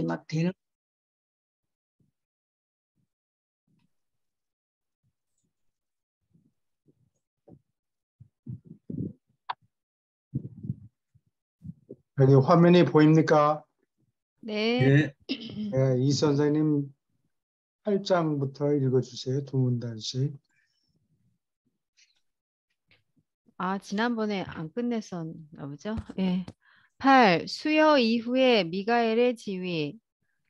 막 되는. 여기 화면이 보입니까? 네. 네, 이 선생님 8장부터 읽어주세요. 두 문단씩. 아, 지난번에 안 끝냈었나 보죠? 예. 8. 수여 이후에 미가엘의 지위.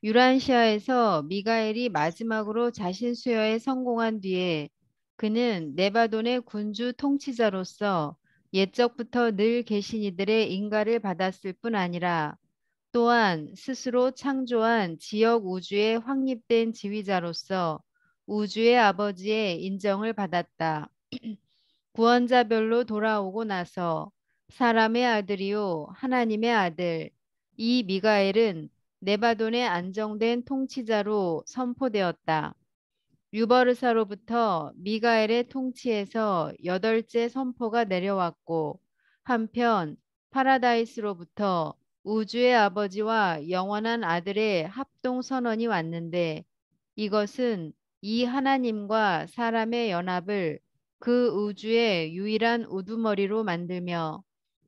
유란시아에서 미가엘이 마지막으로 자신 수여에 성공한 뒤에 그는 네바돈의 군주 통치자로서 옛적부터 늘 계신 이들의 인가를 받았을 뿐 아니라 또한 스스로 창조한 지역 우주의 확립된 지휘자로서 우주의 아버지의 인정을 받았다. 구원자별로 돌아오고 나서 사람의 아들이요 하나님의 아들 이 미가엘은 네바돈의 안정된 통치자로 선포되었다. 유버르사로부터 미가엘의 통치에서 8째 선포가 내려왔고 한편 파라다이스로부터 우주의 아버지와 영원한 아들의 합동 선언이 왔는데 이것은 이 하나님과 사람의 연합을 그 우주의 유일한 우두머리로 만들며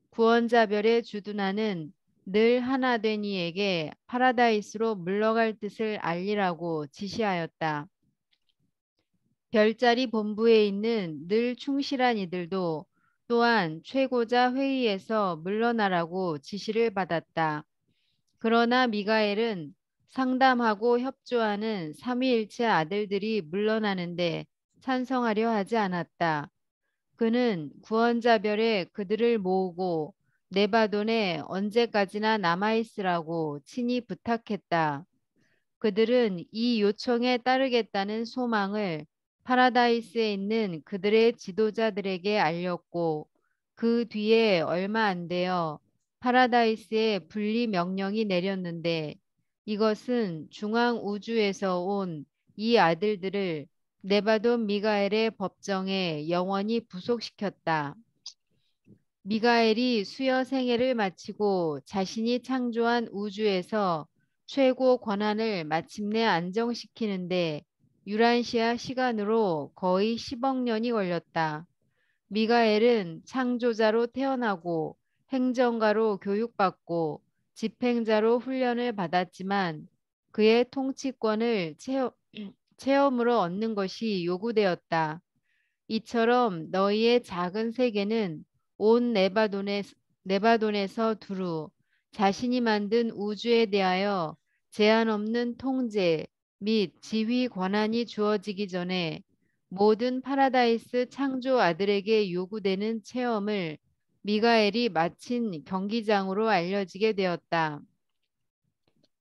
구원자별의 주둔하는 늘 하나 된 이에게 파라다이스로 물러갈 뜻을 알리라고 지시하였다. 별자리 본부에 있는 늘 충실한 이들도 또한 최고자 회의에서 물러나라고 지시를 받았다. 그러나 미가엘은 상담하고 협조하는 삼위일체 아들들이 물러나는데 찬성하려 하지 않았다. 그는 구원자별에 그들을 모으고 네바돈에 언제까지나 남아있으라고 친히 부탁했다. 그들은 이 요청에 따르겠다는 소망을 파라다이스에 있는 그들의 지도자들에게 알렸고 그 뒤에 얼마 안 되어 파라다이스에 분리 명령이 내렸는데 이것은 중앙 우주에서 온 이 아들들을 네바돈 미가엘의 법정에 영원히 부속시켰다. 미가엘이 수여 생애를 마치고 자신이 창조한 우주에서 최고 권한을 마침내 안정시키는데 유란시아 시간으로 거의 10억 년이 걸렸다. 미가엘은 창조자로 태어나고 행정가로 교육받고 집행자로 훈련을 받았지만 그의 통치권을 체험으로 얻는 것이 요구되었다. 이처럼 너희의 작은 세계는 온 네바돈에서 두루 자신이 만든 우주에 대하여 제한 없는 통제 및 지휘 권한이 주어지기 전에 모든 파라다이스 창조 아들에게 요구되는 체험을 미가엘이 마친 경기장으로 알려지게 되었다.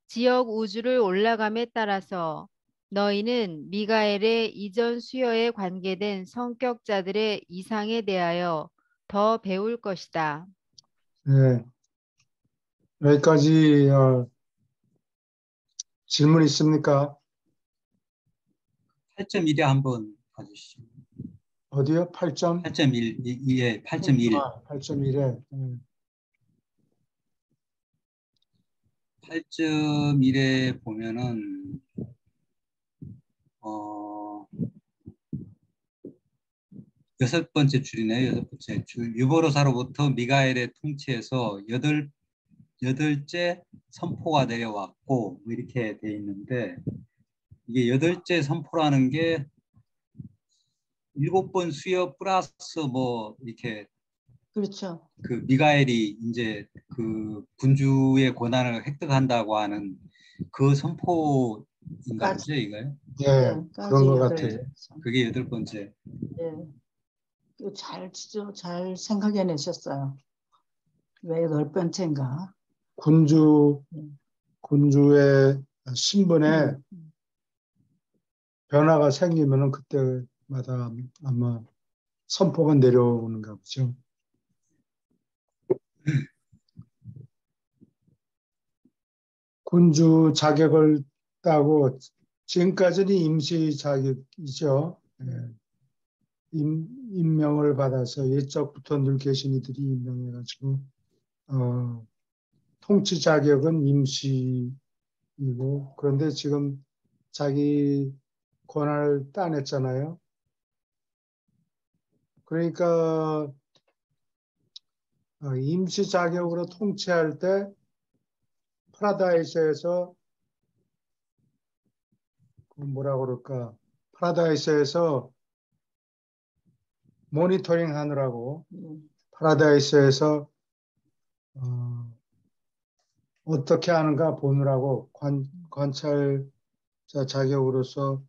지역 우주를 올라감에 따라서 너희는 미가엘의 이전 수여에 관계된 성격자들의 이상에 대하여 더 배울 것이다. 네, 여기까지 질문 있습니까? 8.1에 한번 봐주시죠. 어디요? 8점? 8.1, 예, 8.1. 8.1에. 8.1에 보면은, 여섯 번째 줄이네요. 여섯 번째 줄. 유보로사로부터 미가엘의 통치에서 여덟째 선포가 내려왔고, 뭐 이렇게 돼 있는데, 이게 여덟째 선포라는 게 7번 수여 플러스 뭐 이렇게 그렇죠. 그 미가엘이 이제 그 군주의 권한을 획득한다고 하는 그 선포인가 보죠, 이거요? 예, 그런 것 같아요. 네, 그게 8번째. 예, 잘 생각해내셨어요. 왜 8번째인가? 군주의 신분에 변화가 생기면은 그때마다 아마 선포가 내려오는가 보죠. 군주 자격을 따고 지금까지는 임시 자격이죠. 예. 임명을 받아서 옛적부터 늘 계신 이들이 임명해가지고 통치 자격은 임시 이고 그런데 지금 자기 권한을 따냈잖아요. 그러니까 임시 자격으로 통치할 때 파라다이스에서 뭐라 그럴까? 파라다이스에서 모니터링 하느라고 파라다이스에서 어떻게 하는가 보느라고 관찰자 자격으로서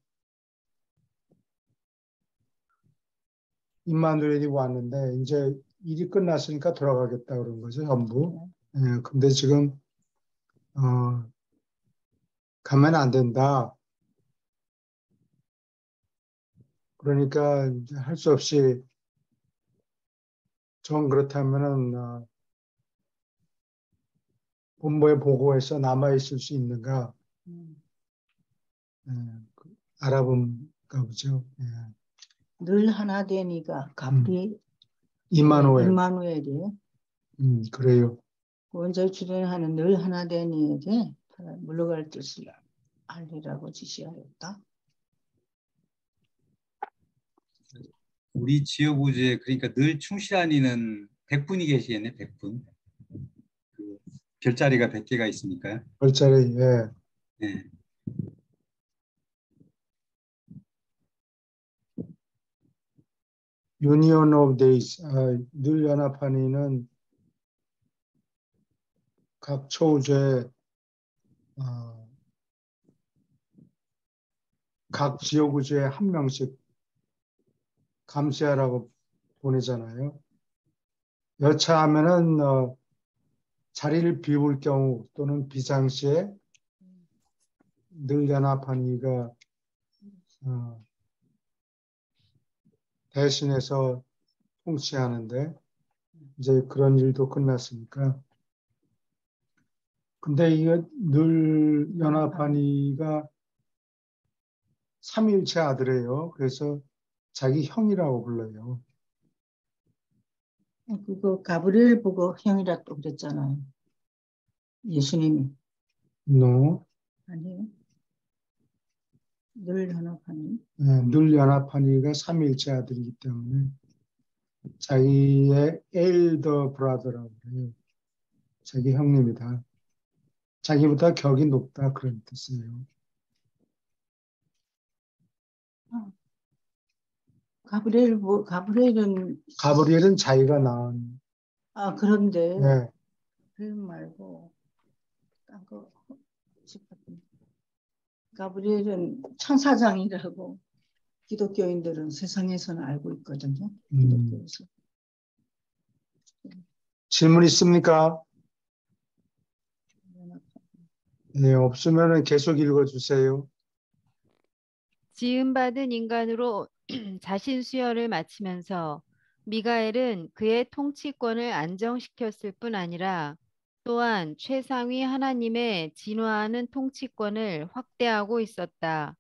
임마누엘이 왔는데 이제 일이 끝났으니까 돌아가겠다 그런 거죠, 전부. 예, 근데 지금 가면 안 된다. 그러니까 할 수 없이 정 그렇다면은 본부에 보고해서 남아 있을 수 있는가 예, 알아본가 보죠. 예. 늘 하나 되니까 가브리 임마누엘. 임마누엘이 그래요. 원자에 출연하는 늘 하나 되니에게 물러갈 뜻을 알리라고 지시하였다. 우리 지역 우주에 그러니까 늘 충실한 이는 100분이 계시겠네. 100분. 그 별자리가 100개가 있으니까요. 별자리, 예. 네. Union of Days, 늘 연합한이는 각 초우주에 각 지역 우주에 한 명씩 감시하라고 보내잖아요. 여차하면은 자리를 비울 경우 또는 비상시에 늘 연합한이가 대신해서 통치하는데 이제 그런 일도 끝났으니까. 근데 이게 늘 연합한이가 삼일체 아들이에요. 그래서 자기 형이라고 불러요. 그거 가브리엘 보고 형이라 또 그랬잖아요. 예수님이. No. 아니에요? 늘 연합하니. 네, 늘 연합한이가 삼일체 아들이기 때문에 자기의 엘더 브라더라고 그래요. 자기 형님이다. 자기보다 격이 높다 그런 뜻이에요. 가브리엘은 자기가 낳은. 그런데 네. 가브리엘 말고 딴거 가브리엘은 천사장이라고 기독교인들은 세상에서는 알고 있거든요. 기독교에서. 질문 있습니까? 네, 없으면 계속 읽어주세요. 지음받은 인간으로 자신 수혈을 마치면서 미가엘은 그의 통치권을 안정시켰을 뿐 아니라 또한 최상위 하나님의 진화하는 통치권을 확대하고 있었다.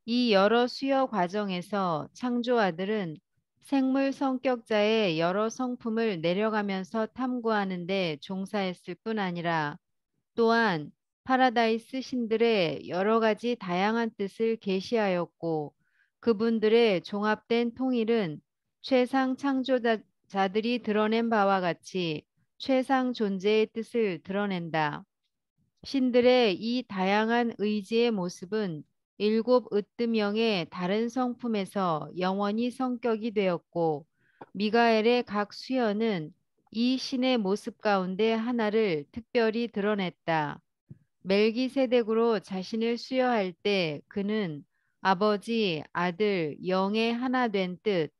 이 여러 수여 과정에서 창조아들은 생물 성격자의 여러 성품을 내려가면서 탐구하는 데 종사했을 뿐 아니라 또한 파라다이스 신들의 여러 가지 다양한 뜻을 계시하였고 그분들의 종합된 통일은 최상 창조자들이 드러낸 바와 같이 최상 존재의 뜻을 드러낸다. 신들의 이 다양한 의지의 모습은 일곱 으뜸형의 다른 성품에서 영원히 성격이 되었고 미가엘의 각 수여는 이 신의 모습 가운데 하나를 특별히 드러냈다. 멜기세덱으로 자신을 수여할 때 그는 아버지, 아들, 영의 하나 된 뜻,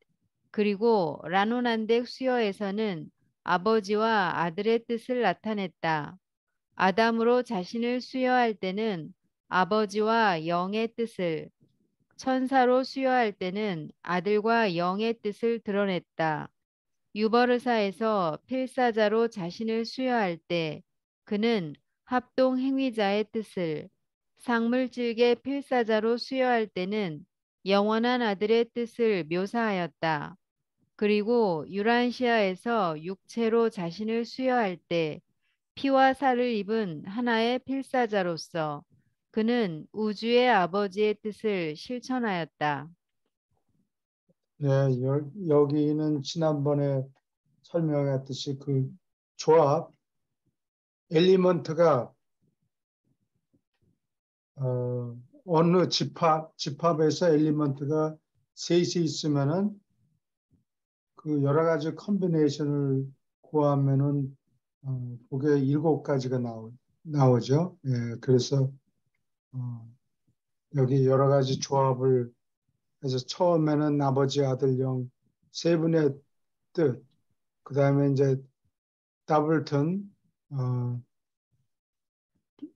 그리고 라노난덱 수여에서는 아버지와 아들의 뜻을 나타냈다. 아담으로 자신을 수여할 때는 아버지와 영의 뜻을, 천사로 수여할 때는 아들과 영의 뜻을 드러냈다. 유버르사에서 필사자로 자신을 수여할 때 그는 합동 행위자의 뜻을, 상물질계 필사자로 수여할 때는 영원한 아들의 뜻을 묘사하였다. 그리고 유란시아에서 육체로 자신을 수여할 때 피와 살을 입은 하나의 필사자로서 그는 우주의 아버지의 뜻을 실천하였다. 네, 여기는 지난번에 설명했듯이 그 조합, 엘리먼트가 어느 집합에서 엘리먼트가 셋이 있으면은 그 여러 가지 컨비네이션을 구하면은 그게 7가지가 나오죠. 예, 그래서 여기 여러 가지 조합을 해서 처음에는 아버지, 아들, 영 세 분의 뜻, 그 다음에 이제 더블튼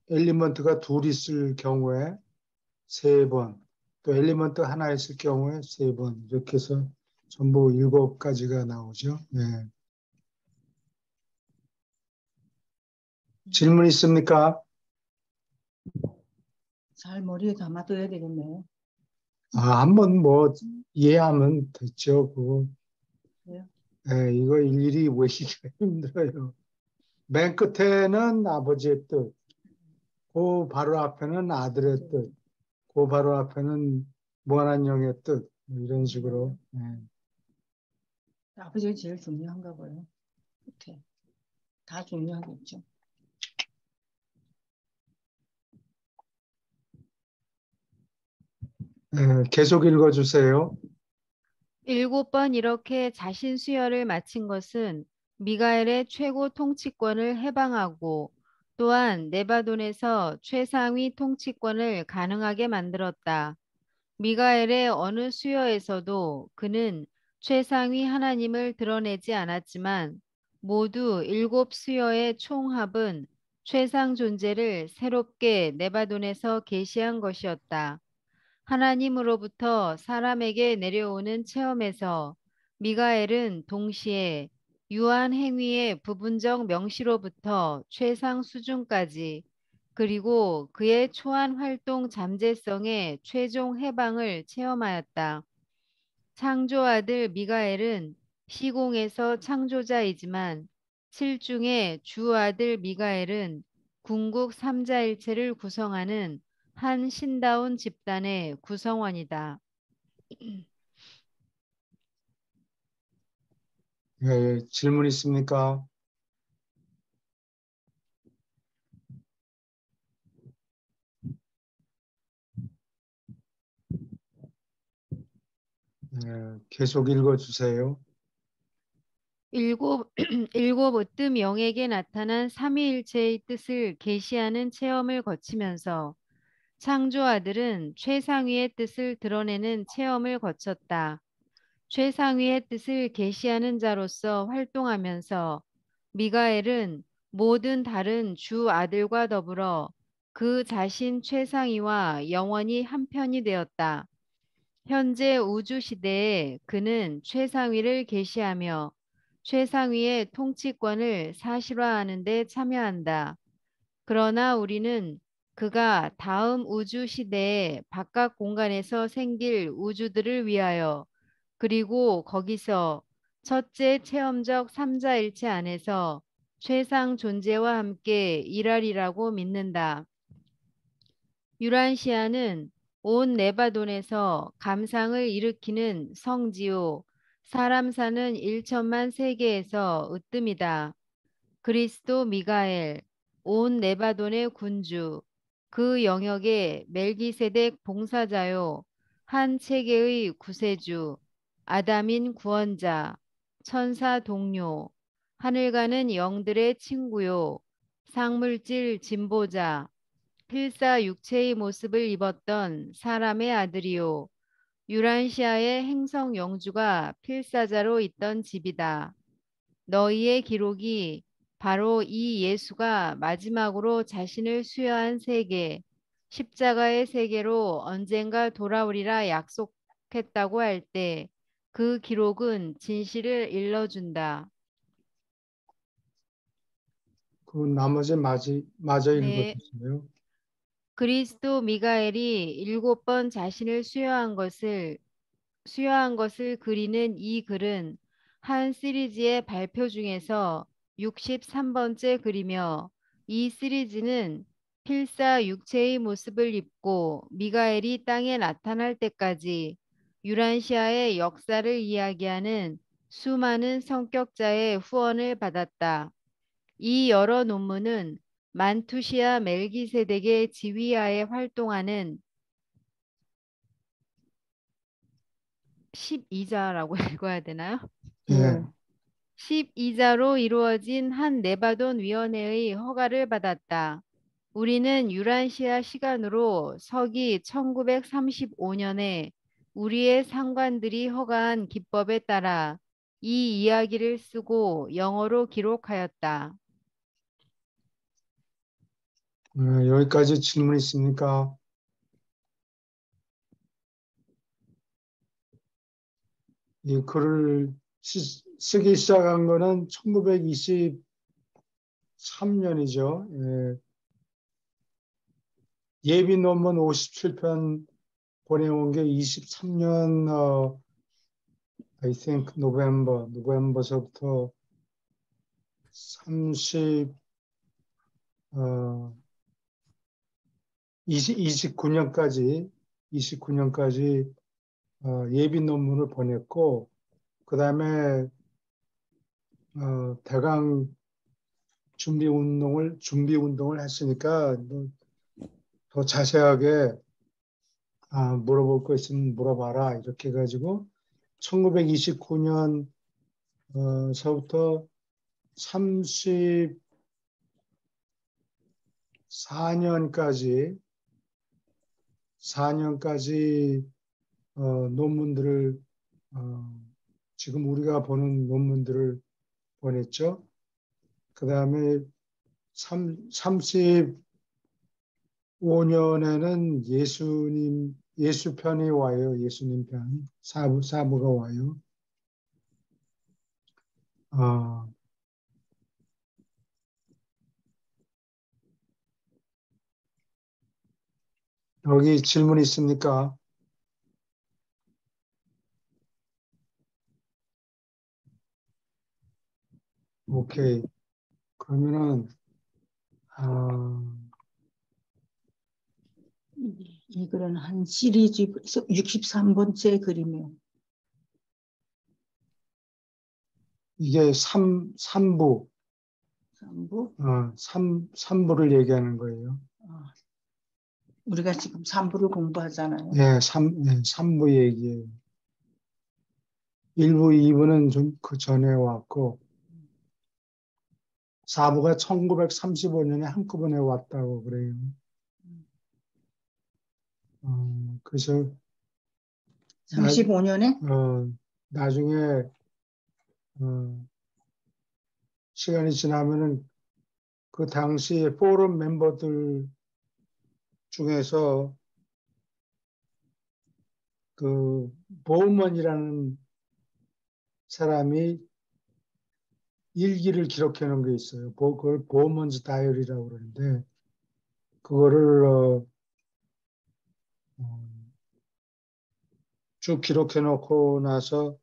엘리먼트가 둘 있을 경우에 3번, 또 엘리먼트 하나 있을 경우에 3번, 이렇게 해서 전부 7가지가 나오죠. 예. 질문 있습니까? 잘 머리에 담아둬야 되겠네요. 한번 뭐 이해하면 됐죠. 그거. 그래요? 예, 이거 일일이 외우기가 힘들어요. 맨 끝에는 아버지의 뜻, 그 바로 앞에는 아들의 뜻, 그 바로 앞에는 무한한 영의 뜻, 뭐 이런 식으로. 예. 아버지가 제일 중요한가 봐요. 끝에. 다 중요하겠죠. 계속 읽어주세요. 7번 이렇게 자신 수혈을 마친 것은 미가엘의 최고 통치권을 해방하고 또한 네바돈에서 최상위 통치권을 가능하게 만들었다. 미가엘의 어느 수여에서도 그는 최상위 하나님을 드러내지 않았지만 모두 7수여의 총합은 최상 존재를 새롭게 네바돈에서 계시한 것이었다. 하나님으로부터 사람에게 내려오는 체험에서 미가엘은 동시에 유한 행위의 부분적 명시로부터 최상 수준까지 그리고 그의 초안 활동 잠재성의 최종 해방을 체험하였다. 창조아들 미가엘은 시공에서 창조자이지만 실중의 주아들 미가엘은 궁극 삼자일체를 구성하는 한 신다운 집단의 구성원이다. 질문 있습니까? 계속 읽어주세요. 일곱 으뜸 영에게 나타난 삼위일체의 뜻을 계시하는 체험을 거치면서 창조아들은 최상위의 뜻을 드러내는 체험을 거쳤다. 최상위의 뜻을 계시하는 자로서 활동하면서 미가엘은 모든 다른 주 아들과 더불어 그 자신 최상위와 영원히 한편이 되었다. 현재 우주 시대에 그는 최상위를 계시하며 최상위의 통치권을 사실화하는 데 참여한다. 그러나 우리는 그가 다음 우주 시대의 바깥 공간에서 생길 우주들을 위하여 그리고 거기서 첫째 체험적 삼자일체 안에서 최상 존재와 함께 일하리라고 믿는다. 유란시아는 온 네바돈에서 감상을 일으키는 성지요 사람 사는 1천만 세계에서 으뜸이다. 그리스도 미가엘 온 네바돈의 군주 그 영역의 멜기세덱 봉사자요 한 체계의 구세주 아담인 구원자 천사 동료 하늘 가는 영들의 친구요 상물질 진보자 필사 육체의 모습을 입었던 사람의 아들이요 유란시아의 행성 영주가 필사자로 있던 집이다. 너희의 기록이 바로 이 예수가 마지막으로 자신을 수여한 세계, 십자가의 세계로 언젠가 돌아오리라 약속했다고 할 때 그 기록은 진실을 일러준다. 그 나머지 마저 네. 읽어주세요. 그리스도 미가엘이 7번 자신을 수여한 것을 그리는 이 글은 한 시리즈의 발표 중에서 63번째 글이며 이 시리즈는 필사 육체의 모습을 입고 미가엘이 땅에 나타날 때까지 유란시아의 역사를 이야기하는 수많은 성격자의 후원을 받았다. 이 여러 논문은 만투시아 멜기세덱의 지휘하에 활동하는 12자라고 읽어야 되나요? 예. 12자로 이루어진 한 네바돈 위원회의 허가를 받았다. 우리는 유란시아 시간으로 서기 1935년에 우리의 상관들이 허가한 기법에 따라 이 이야기를 쓰고 영어로 기록하였다. 여기까지 질문 있습니까? 이 글을 쓰기 시작한 거는 1923년이죠. 예비 논문 57편 보내온 게 23년 I think 노벰버서부터 29년까지 예비 논문을 보냈고, 그 다음에 대강 준비 운동을 했으니까 더 자세하게 물어볼 거 있으면 물어봐라 이렇게 해가지고 1929년 서부터 4년까지 논문들을 지금 우리가 보는 논문들을 보냈죠. 그 다음에 35년에는 예수편이 와요. 예수님 편 사부가 와요. 여기 질문 있습니까? 오케이. 그러면은 이 글은 한 시리즈 63번째 글이네요. 이게 3부. 3부? 3부를 얘기하는 거예요. 우리가 지금 3부를 공부하잖아요. 네, 3부 얘기예요. 1부, 2부는 좀 그 전에 왔고 4부가 1935년에 한꺼번에 왔다고 그래요. 그래서 35년에? 나중에 시간이 지나면은 그 당시 포럼 멤버들 중에서 그 보우먼이라는 사람이 일기를 기록해 놓은 게 있어요. 그걸 보우먼즈 다이어리라고 그러는데 그거를 쭉 기록해 놓고 나서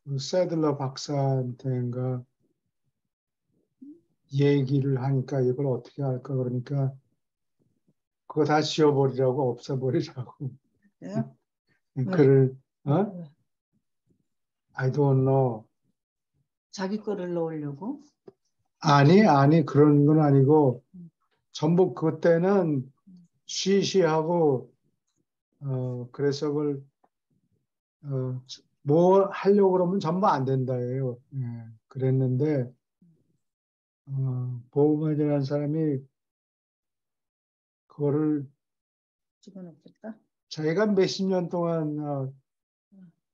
그 세들러 박사한테인가 얘기를 하니까 이걸 어떻게 할까 그러니까 그거 다 지워버리라고 없애버리라고. 네? 글을 I don't know. 자기 거를 넣으려고? 아니 그런 건 아니고 전부 그때는 쉬쉬하고 그래서 그걸 뭐 하려고 그러면 전부 안 된다예요. 그랬는데 보우먼이라는 사람이 그거를 집어넣겠다. 자기가 몇십 년 동안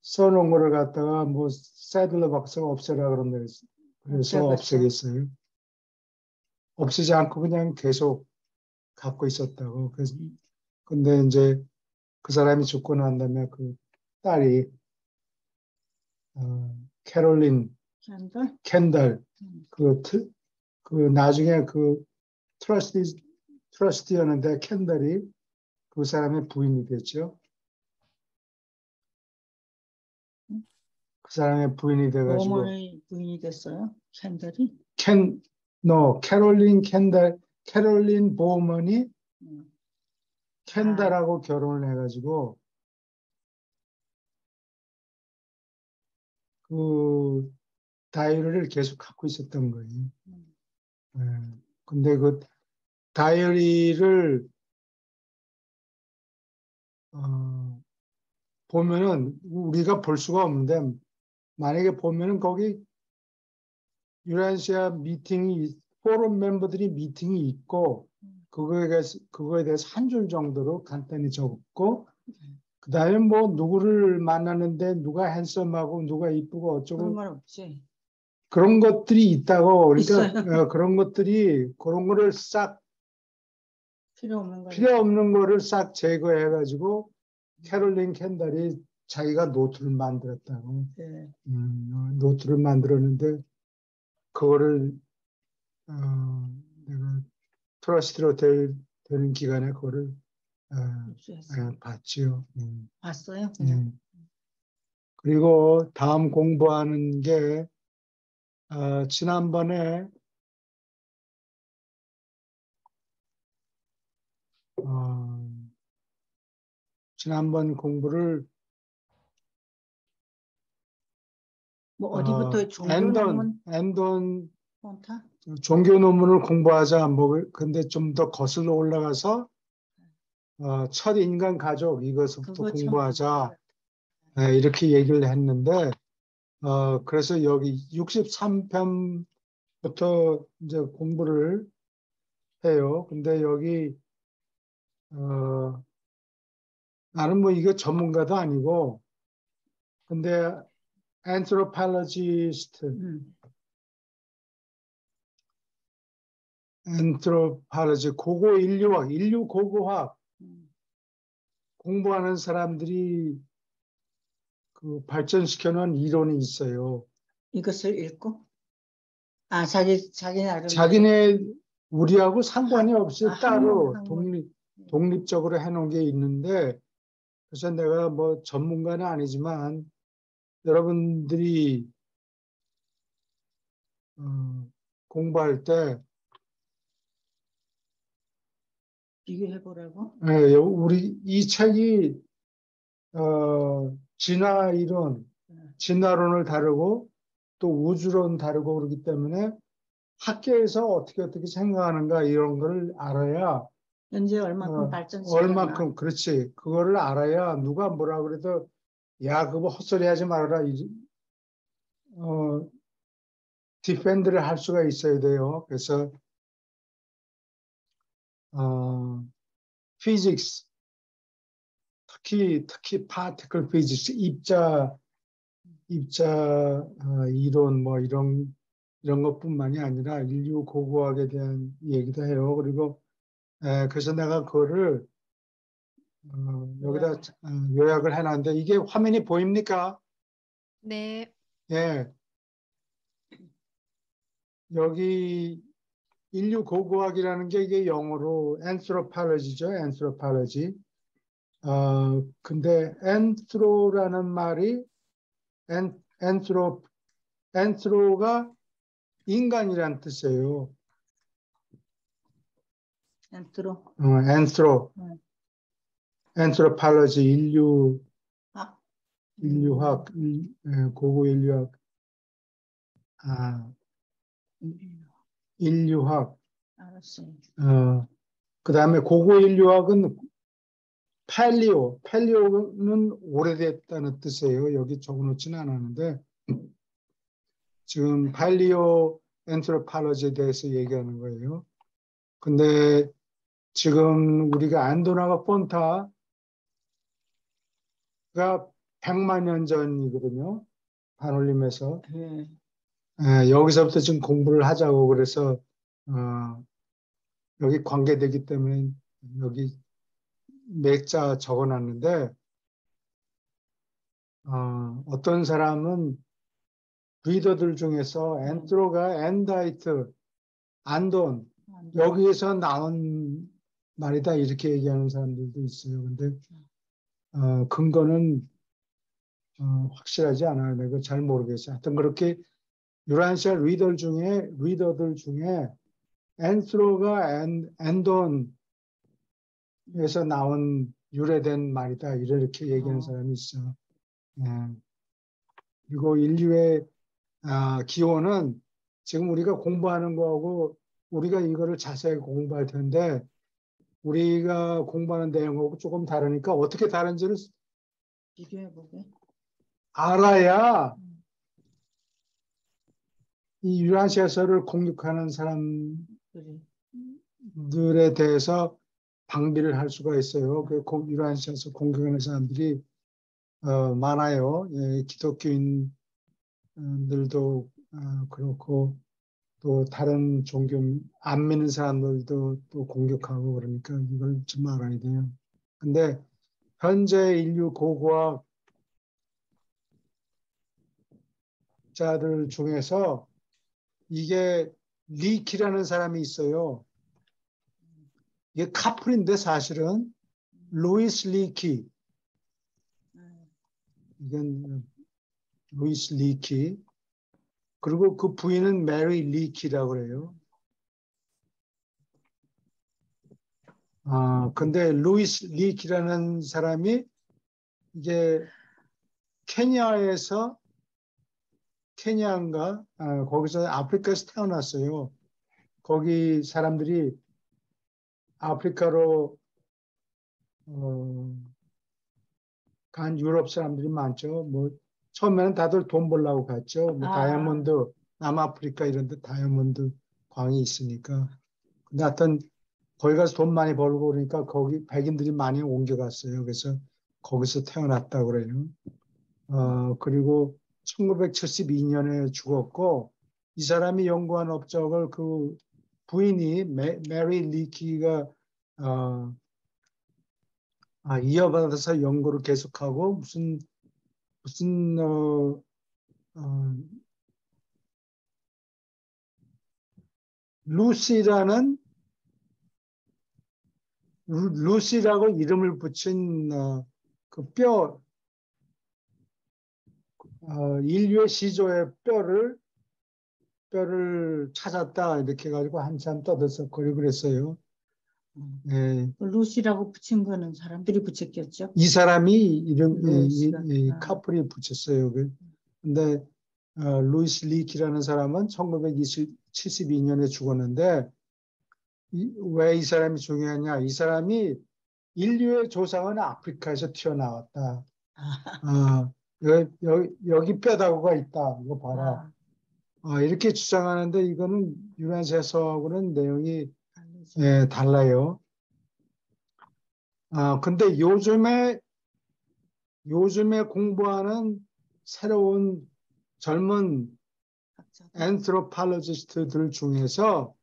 써놓은 거를 갖다가 뭐 세들러 박사가 없애라 그런다 그래서 없애겠어요. 없애지 않고 그냥 계속 갖고 있었다고. 그래서 근데 이제 그 사람이 죽고 난 다음에 그 딸이 캐롤린 캔달 그 나중에 그 트러스티였는데 캔달이 그 사람의 부인이 됐죠. 그 사람의 부인이 돼가지고 어머니 부인이 됐어요? 캔들이? 캐롤린 보먼이 음. 켄달하고 결혼을 해가지고 그 다이어리를 계속 갖고 있었던 거예요. 예. 근데 그 다이어리를 보면은 우리가 볼 수가 없는데 만약에 보면은 거기 유라시아 포럼 멤버들이 미팅이 있고 그거에 대해서 한 줄 정도로 간단히 적었고 그다음에 뭐 누구를 만나는데 누가 핸섬하고 누가 이쁘고 그런 어쩌고 말 없지. 그런 것들이 있다고 그러니까 있어요. 그런 것들이 그런 거를 싹 필요 없는 거. 필요 없는 거를 싹 제거해가지고 캐롤린 켄달이 자기가 노트를 만들었다고. 네. 노트를 만들었는데 그거를 내가 트러스트로 되는 기간에 그거를 입수했어요. 봤지요. 봤어요? 그리고 다음 공부하는 게 지난번에 지난번 공부를 뭐 어디부터 종교 논문 앤돈 폰타? 종교 논문을 공부하자. 뭐 근데 좀 더 거슬러 올라가서 첫 인간 가족 이것부터 그거 참 공부하자. 이렇게 얘기를 했는데 그래서 여기 63편부터 이제 공부를 해요. 근데 여기 나는 뭐 이거 전문가도 아니고 근데 anthropologist 고고 인류 고고학 공부하는 사람들이 그 발전시켜 놓은 이론이 있어요. 이것을 읽고 자기 나름 자기네 우리하고 상관이 없이 따로 학문. 독립적으로 해놓은 게 있는데 그래서 내가 뭐 전문가는 아니지만 여러분들이 공부할 때 비교해 보라고. 우리 이 책이 진화 이론, 진화론을 다루고 또 우주론 다루고 그러기 때문에 학계에서 어떻게 생각하는가 이런 거를 알아야 현재 얼마큼 발전시켰나. 얼마큼 그렇지 그거를 알아야 누가 뭐라 그래도 야 그거 헛소리 하지 말아라 디펜드를 할 수가 있어야 돼요. 그래서 피직스 특히 파티클 피직스 입자 이론 뭐 이런 것뿐만이 아니라 인류 고고학에 대한 얘기도 해요. 그리고 그래서 내가 그거를 여기다 요약을 해놨는데 이게 화면이 보입니까? 네. 예. 여기 인류 고고학이라는 게 이게 영어로 anthropology죠. anthropology. 근데 anthro라는 말이 anthro가 인간이란 뜻이에요. anthropology 인류학 고고 인류학 인류학 알았어요. 그 다음에 고고 인류학은 팔리오는 오래됐다는 뜻이에요. 여기 적어놓지는 않았는데 지금 팔리오 엔트로팔로지에 대해서 얘기하는 거예요. 근데 지금 우리가 안도나가 폰타가 100만 년 전이거든요. 반올림에서. 여기서부터 지금 공부를 하자고 그래서 여기 관계되기 때문에 여기 맥자 적어놨는데 어떤 사람은 리더들 중에서 엔트로가 엔다이트, 안돈 여기에서 나온 말이다 이렇게 얘기하는 사람들도 있어요. 근데 근거는 확실하지 않아요. 내가 잘 모르겠어요. 하여튼 그렇게 유란시아 리더들 중에 엔스로가 엔돈에서 나온 유래된 말이다. 이렇게 얘기하는 사람이 있어. 예. 그리고 인류의 기원은 지금 우리가 공부하는 거하고 우리가 이거를 자세히 공부할 텐데 우리가 공부하는 내용하고 조금 다르니까 어떻게 다른지를 비교해보게. 알아야 이 유란시아서를 공격하는 사람들에 그래. 대해서 방비를 할 수가 있어요. 그 유란시아서 공격하는 사람들이 많아요. 예, 기독교인들도 그렇고 또 다른 종교 안 믿는 사람들도 또 공격하고 그러니까 이걸 좀 알아야 돼요. 근데 현재 인류 고고학자들 중에서 이게 리키라는 사람이 있어요. 이게 카플인데 사실은 루이스 리키. 이건 루이스 리키. 그리고 그 부인은 메리 리키라고 그래요. 근데 루이스 리키라는 사람이 이게 케냐인가 거기서 아프리카에서 태어났어요. 거기 사람들이 아프리카로 간 유럽 사람들이 많죠. 뭐 처음에는 다들 돈 벌려고 갔죠. 뭐 다이아몬드, 남아프리카 이런 데 다이아몬드 광이 있으니까. 근데 하여튼 거기 가서 돈 많이 벌고 그러니까 거기 백인들이 많이 옮겨갔어요. 그래서 거기서 태어났다고 그래요. 그리고 1972년에 죽었고 이 사람이 연구한 업적을 그 부인이 메리 리키가 이어받아서 연구를 계속하고 무슨 루시라고 이름을 붙인 그 인류의 시조의 뼈를 찾았다 이렇게 해가지고 한참 떠들썩거리고 그랬어요. 예. 루시라고 붙인 거는 사람들이 붙였겠죠? 이 사람이 이름 루시가. 카플이 붙였어요. 근데 루이스 리키라는 사람은 1972년에 죽었는데 왜 이 사람이 중요하냐? 이 사람이 인류의 조상은 아프리카에서 튀어나왔다. 여기 뼈다구가 있다. 이거 봐라. 이렇게 주장하는데 이거는 유란시아서하고는 내용이 달라요. 근데 요즘에 공부하는 새로운 젊은 앤트로팔로지스트들 중에서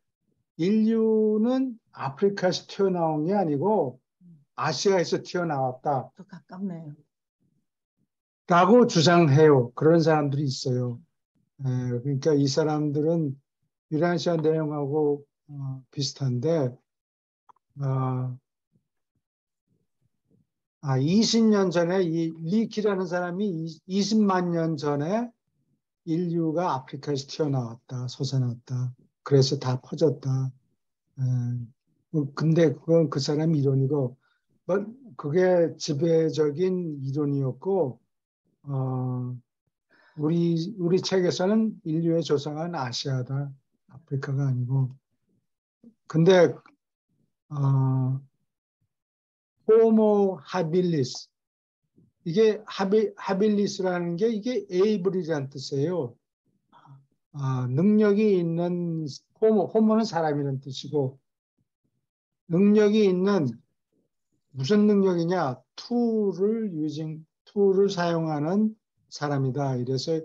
인류는 아프리카에서 튀어나온 게 아니고 아시아에서 튀어나왔다. 더 가깝네요. 라고 주장해요. 그런 사람들이 있어요. 그러니까 이 사람들은 유란시아 내용하고 비슷한데 20년 전에 이 리키라는 사람이 20만 년 전에 인류가 아프리카에서 튀어나왔다, 솟아났다. 그래서 다 퍼졌다. 근데 그건 그 사람 이론이고, 그게 지배적인 이론이었고, 우리 책에서는 인류의 조상은 아시아다, 아프리카가 아니고. 근데 호모 하빌리스, 이게 하빌리스라는 게 이게 에이블이라는 뜻이에요. 능력이 있는 호모는 사람이라는 뜻이고 능력이 있는 무슨 능력이냐? 툴을 사용하는 사람이다. 이래서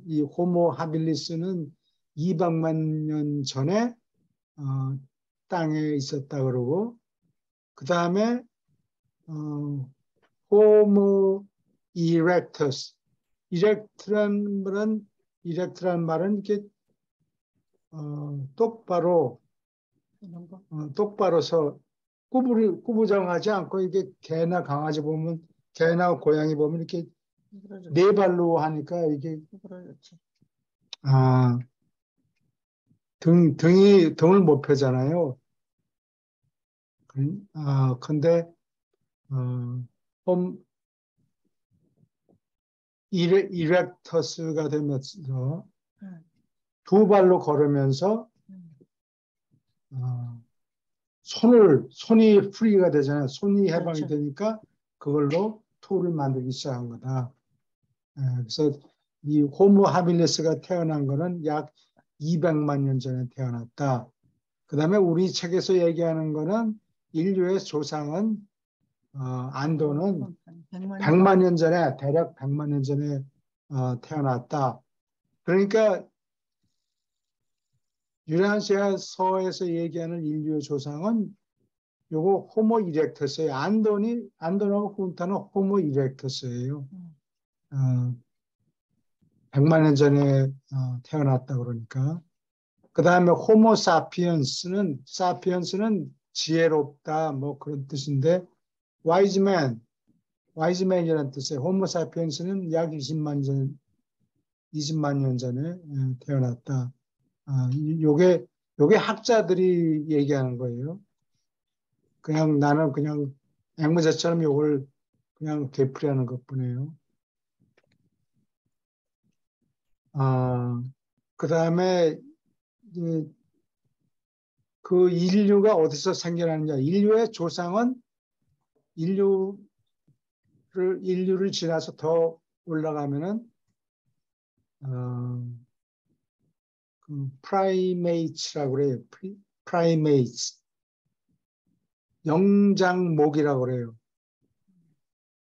이 호모 하빌리스는 200만 년 전에 땅에 있었다 그러고 그 다음에 호모 이렉터스 이렉트란 말은 이렇게 똑바로서 꾸부정하지 않고 이게 개나 강아지 보면 개나 고양이 보면 이렇게 네 발로 하니까 이게 아, 등을 못 펴잖아요. 근데, 어, 홈, 이렉터스가 되면서 응, 두 발로 걸으면서, 응. 어, 손이 프리가 되잖아요. 손이 해방이 그렇죠. 되니까 그걸로 툴을 만들기 시작한 거다. 그래서 이 호모 하빌리스가 태어난 거는 약 200만 년 전에 태어났다. 그 다음에 우리 책에서 얘기하는 거는 인류의 조상은 안도는 100만 년 전에 대략 100만 년 전에 태어났다. 그러니까 유라시아서에서 얘기하는 인류의 조상은 요거 호모 이렉터스예요. 안도하고 훈타는 호모 이렉터스예요. 100만 년 전에 태어났다 그러니까. 그 다음에 호모 사피엔스는 지혜롭다 뭐 그런 뜻인데 와이즈맨이라는 뜻이에요. 호모 사피엔스는 약 20만 년 전에 태어났다. 요게 학자들이 얘기하는 거예요. 그냥 나는 그냥 앵무새처럼 요걸 그냥 되풀이하는 것뿐이에요. 그 다음에 그 인류가 어디서 생겨나느냐. 인류의 조상은 인류를 지나서 더 올라가면은 그 프라이메이츠라고 그래요. 프라이메이츠. 영장목이라고 그래요.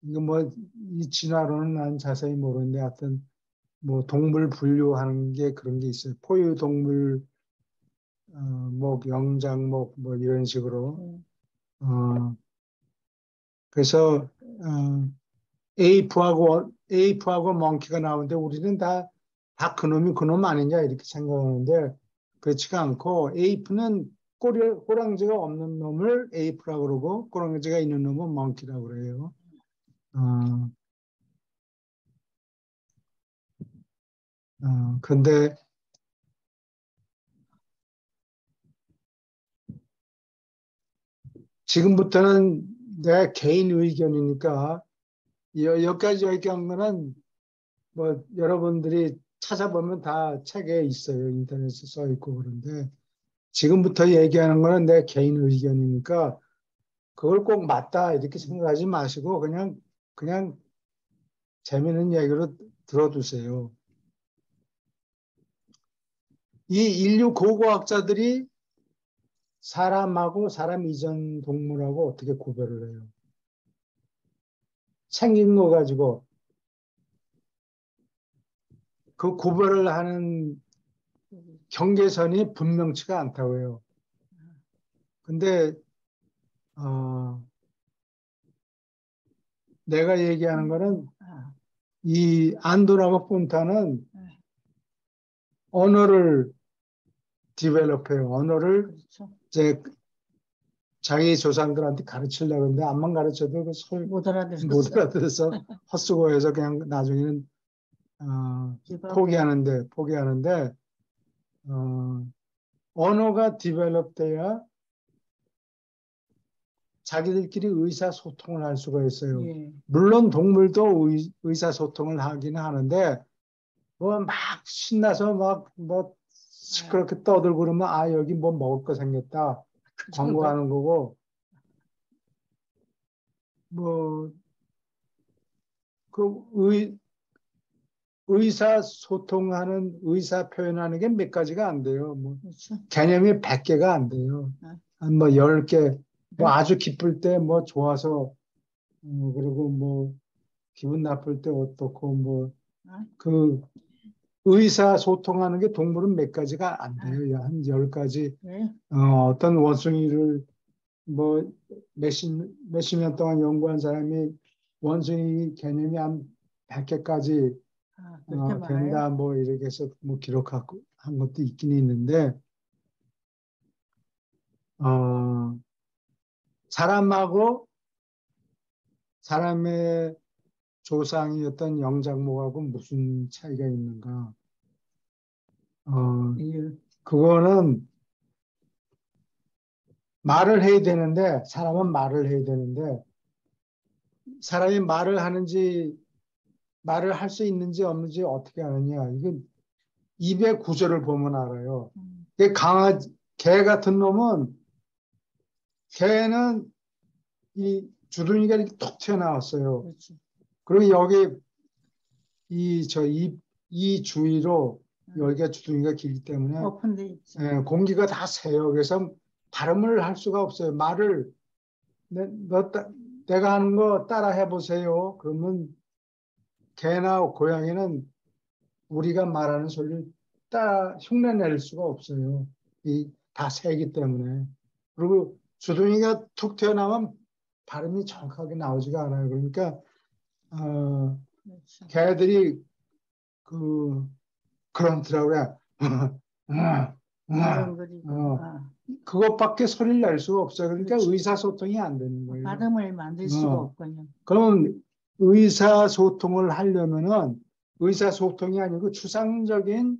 이거 뭐 이 진화론은 난 자세히 모르는데 하여튼 뭐 동물 분류하는 게 그런 게 있어요. 포유동물 목, 영장목 뭐 이런 식으로. 그래서 에이프하고 멍키가 나오는데 우리는 다 그놈이 그놈 아니냐 이렇게 생각하는데 그렇지가 않고 에이프는 꼬랑지가 없는 놈을 에이프라고 그러고 꼬랑지가 있는 놈은 멍키라고 그래요. 근데 지금부터는 내 개인 의견이니까 여기까지 얘기한 거는 뭐 여러분들이 찾아보면 다 책에 있어요. 인터넷에 써 있고 그런데 지금부터 얘기하는 거는 내 개인 의견이니까 그걸 꼭 맞다 이렇게 생각하지 마시고 그냥 재미있는 얘기로 들어두세요. 이 인류 고고학자들이 사람하고 사람 이전 동물하고 어떻게 구별을 해요? 생긴 거 가지고 그 구별을 하는 경계선이 분명치가 않다고 해요. 근데 내가 얘기하는 거는 이 안도라고 폰타는 언어를 디벨롭해요. 언어를 그렇죠. 이제 자기 조상들한테 가르치려고 하는데 암만 가르쳐도 못 알아들었어. 못 알아들어서 헛수고해서 그냥 나중에는 포기하는데 언어가 디벨롭돼야 자기들끼리 의사소통을 할 수가 있어요. 예. 물론 동물도 의사소통을 하긴 하는데 뭐 막 신나서 막 뭐 시끄럽게 떠들고 그러면 여기 뭐 먹을 거 생겼다 광고하는 거고 뭐 그 의사소통하는 의사 표현하는 게 몇 가지가 안 돼요. 뭐 그렇죠. 개념이 100개가 안 돼요. 한 뭐 10개 뭐 아주 기쁠 때 뭐 좋아서 그리고 뭐 기분 나쁠 때 어떻고 뭐 그 의사소통하는 게 동물은 몇 가지가 안 돼요. 한 10가지. 네. 어떤 원숭이를 뭐 몇십 년 동안 연구한 사람이 원숭이 개념이 한 100개까지 그렇게 많아요? 된다 뭐 이렇게 해서 뭐 기록하고 한 것도 있긴 있는데 사람하고 사람의 조상이었던 영장목하고 무슨 차이가 있는가? 인류. 그거는 말을 해야 되는데, 사람은 말을 해야 되는데, 사람이 말을 하는지, 말을 할 수 있는지 없는지 어떻게 아느냐. 이건 입의 구조를 보면 알아요. 개 같은 놈은, 개는 이 주둥이가 이렇게 톡 튀어나왔어요. 그렇지. 그리고 여기 이 주위로 여기가 주둥이가 길기 때문에 오픈돼 있지. 공기가 다 새요. 그래서 발음을 할 수가 없어요. 말을 내가 하는 거 따라 해보세요. 그러면 개나 고양이는 우리가 말하는 소리를 따라 흉내낼 수가 없어요. 다 새기 때문에. 그리고 주둥이가 툭 튀어나오면 발음이 정확하게 나오지가 않아요. 그러니까 그렇죠. 개들이 그런더라고요. 웅그리고. 그것밖에 소리를 낼 수가 없어요. 그러니까 그렇지. 의사소통이 안 되는 거예요. 발음을 만들 수가 없군요. 그럼 의사소통을 하려면은 의사소통이 아니고 추상적인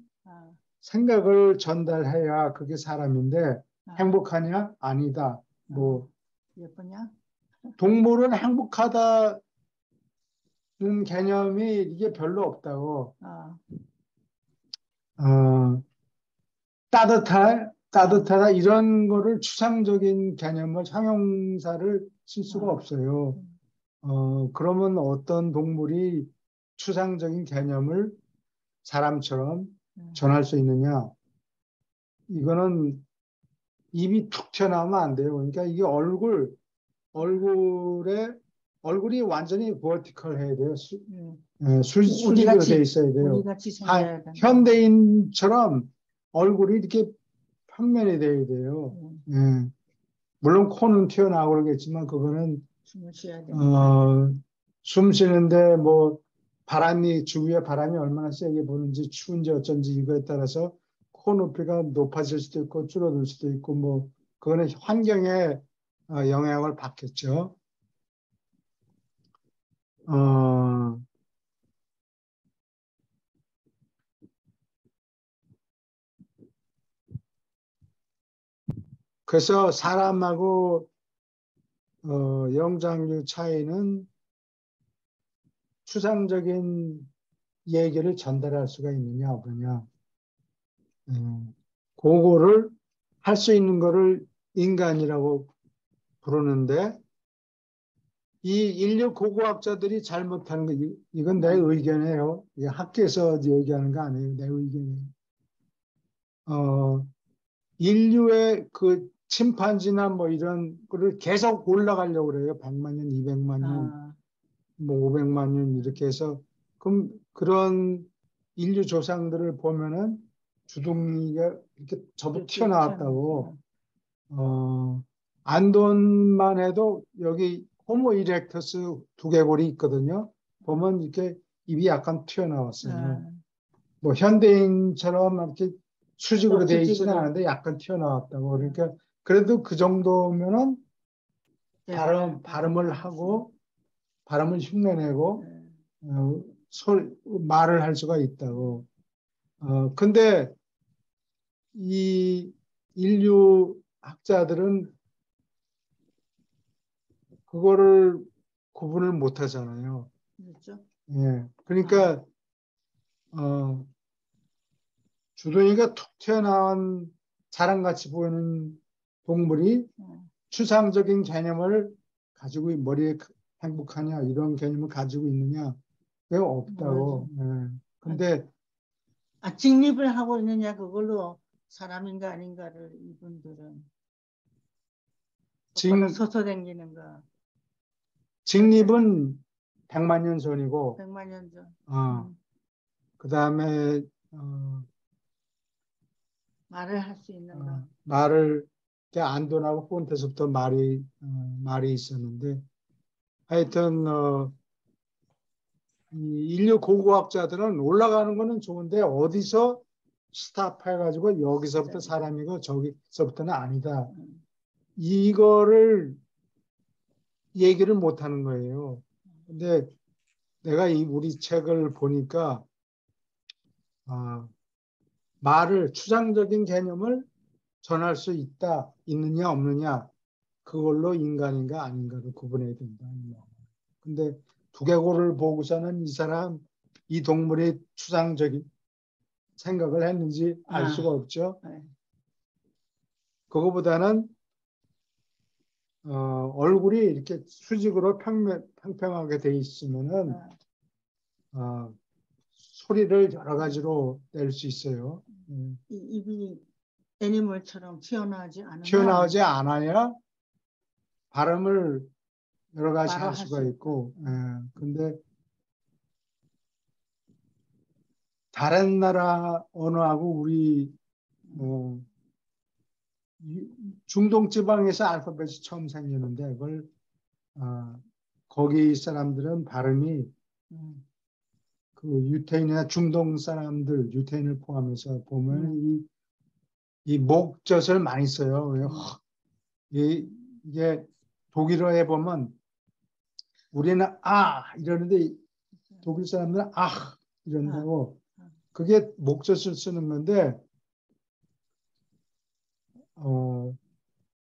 생각을 전달해야 그게 사람인데 행복하냐? 아니다. 뭐 예쁘냐? 동물은 행복하다는 개념이 이게 별로 없다고. 따뜻하다 이런 거를 추상적인 개념을 형용사를 쓸 수가 없어요. 그러면 어떤 동물이 추상적인 개념을 사람처럼 전할 수 있느냐? 이거는 입이 툭 튀어나오면 안 돼요. 그러니까 이게 얼굴이 완전히 버티컬 해야 돼요. 수직으로 돼 있어야 돼요. 우리같이 생겨야 된다. 현대인처럼 얼굴이 이렇게 평면이 돼야 돼요. 물론 코는 튀어나오고 그러겠지만 그거는 숨을 쉬어야 돼. 숨 쉬는데 뭐 주위에 바람이 얼마나 세게 부는지 추운지 어쩐지 이거에 따라서 코 높이가 높아질 수도 있고 줄어들 수도 있고 뭐 그거는 환경에 영향을 받겠죠. 그래서 사람하고 영장류 차이는 추상적인 얘기를 전달할 수가 있느냐 없느냐. 그거를 할 수 있는 거를 인간이라고 부르는데 이 인류 고고학자들이 잘못하는 거 이건 내 의견이에요. 학계에서 얘기하는 거 아니에요. 내 의견이에요. 인류의 그 침판지나 뭐 이런 거를 계속 올라가려고 그래요. 100만 년, 200만 년, 뭐 500만 년 이렇게 해서 그럼 그런 인류 조상들을 보면은 주둥이가 이렇게 접어 튀어나왔다고. 안돈만 해도 여기 호모 이렉터스 두개골이 있거든요. 보면 이렇게 입이 약간 튀어나왔어요. 뭐 현대인처럼 이렇게 수직으로 되어 있지는 않은데 약간 튀어나왔다고. 그러니까 그래도 그 정도면은 발음을 하고 발음을 흉내내고 말을 할 수가 있다고. 근데 이 인류 학자들은 그거를 구분을 못 하잖아요. 그렇죠. 예. 그러니까 주둥이가 툭 튀어나온 자랑같이 보이는 동물이 추상적인 개념을 가지고 머리에 행복하냐 이런 개념을 가지고 있느냐 왜 없다고. 예. 근데 직립을 하고 있느냐 그걸로 사람인가 아닌가를 이분들은 서서 댕기는가. 직립은 100만 년 전이고 100만 년 전. 그 다음에 말을 할 수 있는가. 말을 안돈하고 폰테서부터 말이 있었는데 하여튼 이 인류 고고학자들은 올라가는 거는 좋은데 어디서 스탑해가지고 여기서부터 사람이고 저기서부터는 아니다. 이거를 얘기를 못 하는 거예요. 근데 내가 우리 책을 보니까 말을 추상적인 개념을 전할 수 있느냐 없느냐 그걸로 인간인가 아닌가를 구분해야 된다. 근데 두개골을 보고서는 이 동물이 추상적인 생각을 했는지 알 수가 없죠. 네. 그거보다는 얼굴이 이렇게 수직으로 평평하게 돼 있으면은 소리를 여러 가지로 낼 수 있어요. 입이 애니멀처럼 튀어나오지 않아야 발음을 여러 가지 말을 할 수가 있고, 근데 다른 나라 언어하고 우리 중동 지방에서 알파벳이 처음 생기는데 그걸 거기 사람들은 발음이 그 유태인이나 중동 사람들 유태인을 포함해서 보면 이 목젖을 많이 써요. 이게 독일어에 보면 우리는 이러는데 독일 사람들은 이런다고. 그게 목젖을 쓰는 건데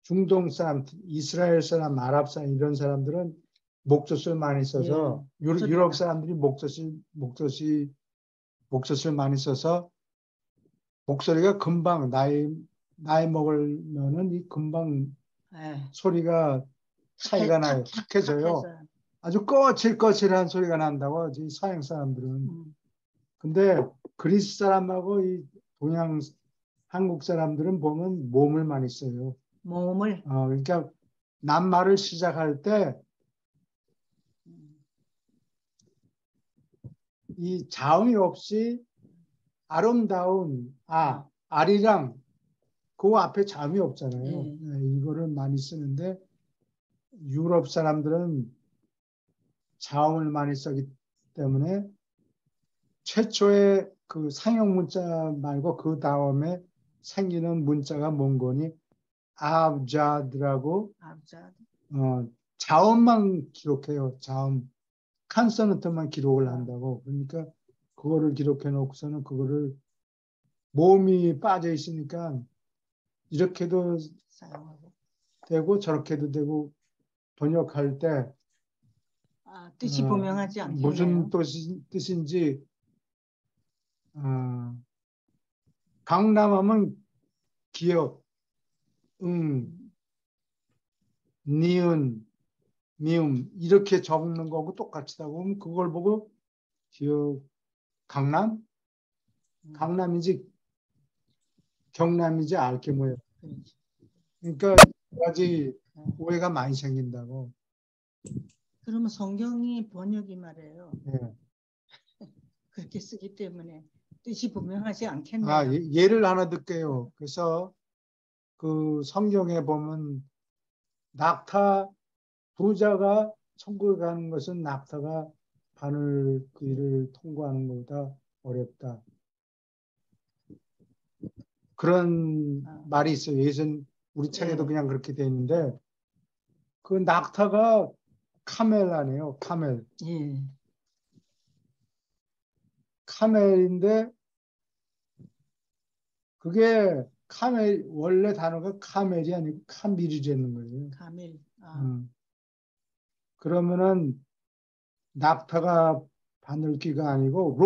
중동 사람, 이스라엘 사람, 아랍 사람 이런 사람들은 목젖을 많이 써서 유럽 사람들이 목젖을 많이 써서 목소리가 금방 나이 먹으면은 이 금방 소리가 차이가 나요. 탁해져요. 아주 거칠거칠한 소리가 난다고 이 서양 사람들은. 근데 그리스 사람하고 이 동양 한국 사람들은 보면 몸을 많이 써요. 몸을. 그러니까 낱말을 시작할 때 이 자음이 없이 아름다운 아리랑 그 앞에 자음이 없잖아요. 이거를 많이 쓰는데 유럽 사람들은 자음을 많이 쓰기 때문에 최초의 그 상형 문자 말고 그 다음에 생기는 문자가 뭔 거니? 아브자드라고 자음만 기록해요. 자음 칸소넌트만 기록을 한다고. 그러니까 그거를 기록해 놓고서는 그거를 모음이 빠져 있으니까 이렇게도 사용하고 되고 저렇게도 되고 번역할 때 뜻이 분명하지 않겠네요. 무슨 뜻인지 강남하면 기억, 니은, 미음 이렇게 적는 거고 똑같이다고 하면 그걸 보고 기억 강남인지 경남인지 알게 뭐예요. 그러니까 여러 가지 오해가 많이 생긴다고. 그러면 성경이 번역이 말이에요. 네. 그렇게 쓰기 때문에 뜻이 분명하지 않겠네요. 예를 하나 들게요. 그래서 그 성경에 보면 낙타 부자가 천국에 가는 것은 낙타가 바늘 길을 통과하는 것보다 어렵다. 그런 말이 있어요. 예전 우리 책에도 그냥 그렇게 돼 있는데 그 낙타가 카멜 아니에요. 카멜. 카멜인데 그게 카멜 원래 단어가 카멜이 아니고 카밀이라는 거예요. 카밀. 그러면은 낙타가 바늘귀가 아니고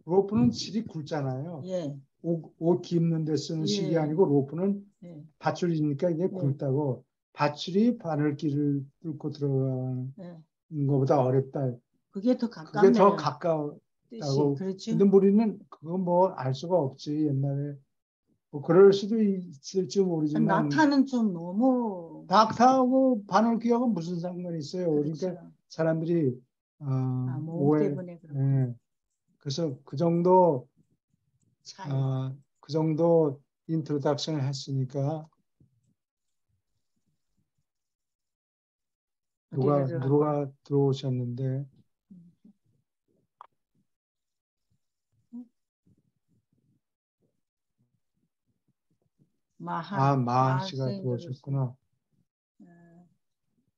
로프는 실이 굵잖아요. 옷 입는 데 쓰는 실이 아니고 로프는 밧줄이니까 이게 굵다고. 밧줄이 바늘귀를 뚫고 들어가는 것보다 어렵다. 그게 더 가깝다고. 근데 우리는 그거 뭐 알 수가 없지. 옛날에 뭐 그럴 수도 있을지 모르지만 낙타는 좀 너무 낙타하고 바늘귀하고 무슨 상관이 있어요. 그렇죠. 그러니까 사람들이 모음 때문에 그래서 그 정도 차이. 그 정도 인트로덕션을 했으니까 누가 들어오셨는데 마한 씨가 들어오셨구나.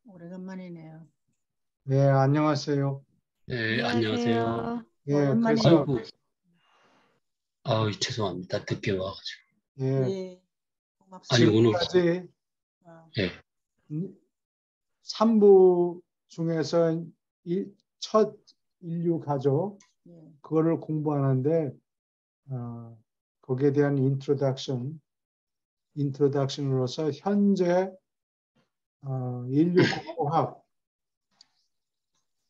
오래간만이네요. 네, 안녕하세요. 네, 안녕하세요. 예, 그래서 죄송합니다. 늦게 와가지고. 예. 예, 고맙습니다. 아니, 오늘, 지금까지 어, 예, 3부 중에서 첫 인류 가족 예, 그거를 공부하는데 거기에 대한 인트로덕션으로서 현재 인류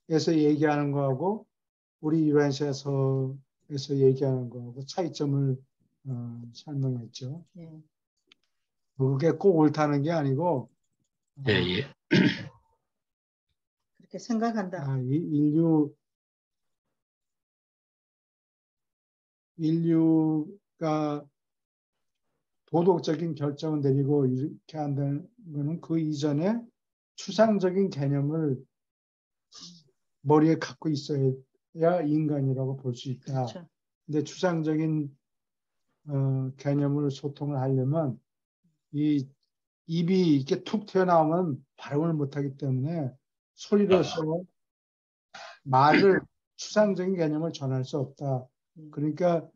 공부학에서 얘기하는 거하고 우리 유엔시에서 얘기하는 거하고 차이점을 설명했죠. 예. 그게 꼭 옳다는 게 아니고 예, 예. 그렇게 생각한다. 인류가 도덕적인 결정을 내리고 이렇게 한다는 거는 그 이전에 추상적인 개념을 머리에 갖고 있어야 인간이라고 볼 수 있다. 그렇죠. 근데 추상적인 개념을 소통을 하려면 이 입이 이렇게 툭 튀어나오면 발음을 못하기 때문에 소리로서 말을 추상적인 개념을 전할 수 없다. 그러니까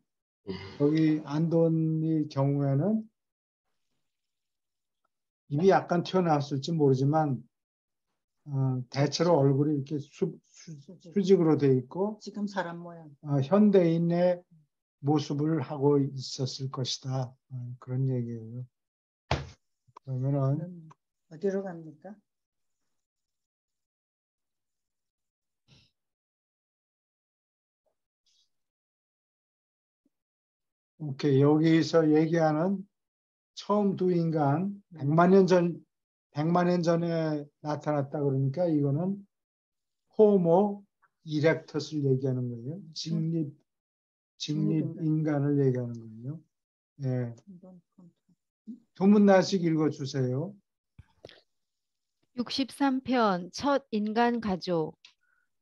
여기 안돈의 경우에는 입이 약간 튀어나왔을지 모르지만 대체로 얼굴이 이렇게 수직으로 돼 있고 지금 사람 모양. 현대인의 모습을 하고 있었을 것이다. 그런 얘기예요. 그러면은 어디로 갑니까? 오케이. 여기서 얘기하는 처음 두 인간 100만 년 전에 나타났다 그러니까 이거는 호모 이렉터스를 얘기하는 거예요. 직립 인간을 얘기하는 거예요. 예. 두 문단씩 읽어주세요. 63편 첫 인간 가족.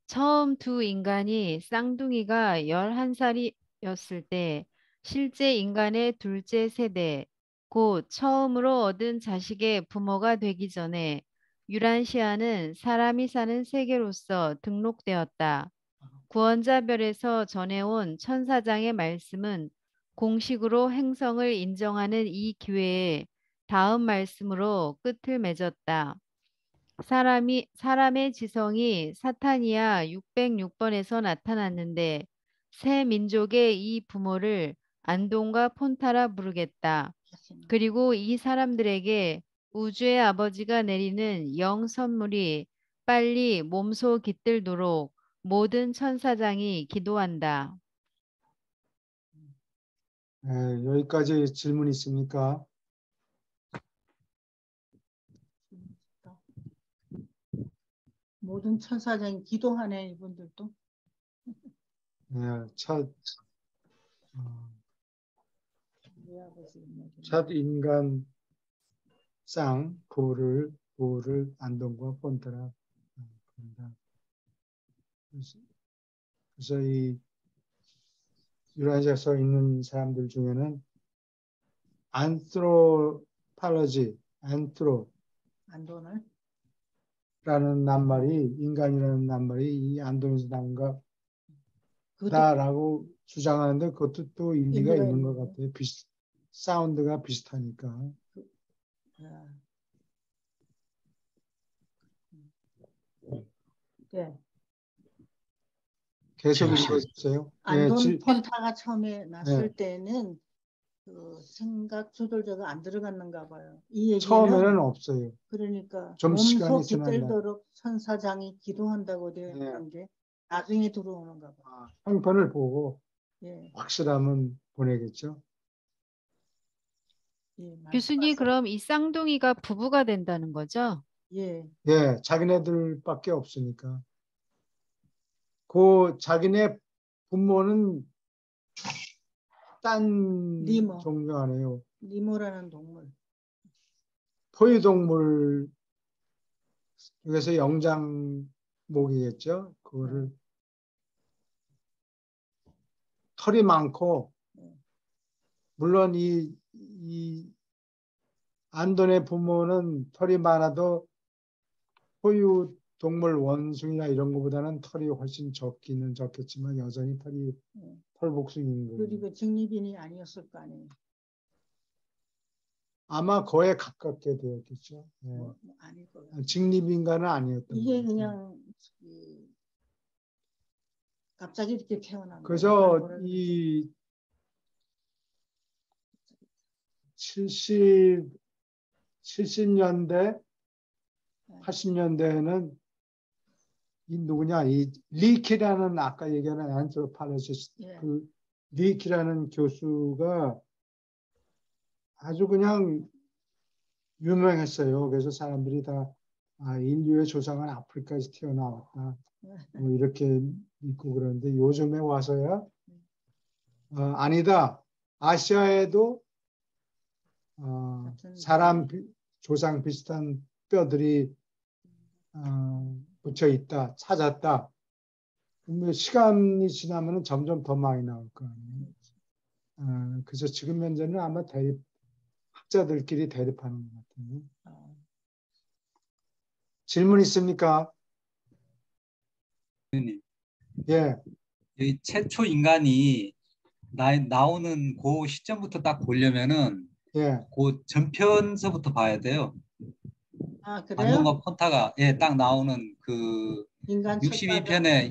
처음 두 인간이 쌍둥이가 11살이었을 때 실제 인간의 둘째 세대, 곧 처음으로 얻은 자식의 부모가 되기 전에 유란시아는 사람이 사는 세계로서 등록되었다. 구원자별에서 전해온 천사장의 말씀은 공식으로 행성을 인정하는 이 기회에 다음 말씀으로 끝을 맺었다. 사람의 지성이 사타니아 606번에서 나타났는데 새 민족의 이 부모를 안동과 폰타라 부르겠다. 그리고 이 사람들에게 우주의 아버지가 내리는 영 선물이 빨리 몸소 깃들도록 모든 천사장이 기도한다. 예, 여기까지 질문 있습니까? 모든 천사장이 기도하네 이분들도. 예, 첫 우리 아버지 인간 쌍 부를 안동과 폰타라 그런다. 그래서 이 유라시아에 써 있는 사람들 중에는 안트로팔러지, 안돈을 라는 낱말이 인간이라는 낱말이 이 안동에서 나온가 그것도 다라고 주장하는데 그것도 또 일리가 일리가 있는 것 있는데. 같아요. 사운드가 비슷하니까. 아. 네. 계속 지금 읽어주세요. 안돈 폰타가 처음에 났을 네. 때는 그 생각 조절자가 안 들어갔는가 봐요. 이 얘기는 처음에는 없어요. 그러니까 좀 시간이 몸소 지났나. 깃들도록 천사장이 기도한다고 되는 게 나중에 들어오는가 봐요. 형편을 보고 예. 확실하면 보내겠죠. 예, 교수님, 말씀하세요. 그럼 이 쌍둥이가 부부가 된다는 거죠? 예. 예, 자기네들밖에 없으니까. 그 자기네 부모는 딴 니모. 종류 아니에요. 니모라는 동물. 포유동물 중에서 영장목이겠죠. 그거를 털이 많고 물론 이 안돈의 부모는 털이 많아도 포유 동물 원숭이나 이런 것보다는 털이 훨씬 적기는 적겠지만 여전히 털복숭이인 거예요. 그리고 직립인이 아니었을 거 아니에요. 아마 거에 가깝게 되었겠죠. 예. 아닐 거예요. 직립인간은 아니었던 이게 거예요. 그냥 갑자기 이렇게 태어난 그래서 거예요. 이 70년대, 80년대에는 이 누구냐, 이 리키라는 아까 얘기하는 안트로팔로지스트 예. 그 리키라는 교수가 아주 그냥 유명했어요. 그래서 사람들이 다 인류의 조상은 아프리카에서 태어나왔다. 뭐 이렇게 믿고 그러는데 요즘에 와서야 아니다. 아시아에도 사람 조상 비슷한 뼈들이 붙여 있다, 찾았다. 시간이 지나면 점점 더 많이 나올 거 아니에요. 그래서 지금 현재는 아마 학자들끼리 대립하는 것 같아요. 질문 있습니까? 예. 이 최초 인간이 나오는 그 시점부터 딱 보려면은 예. 그 전편서부터 봐야 돼요. 아, 그래요? 반동과 폰타가 딱 나오는 그 인간 62편에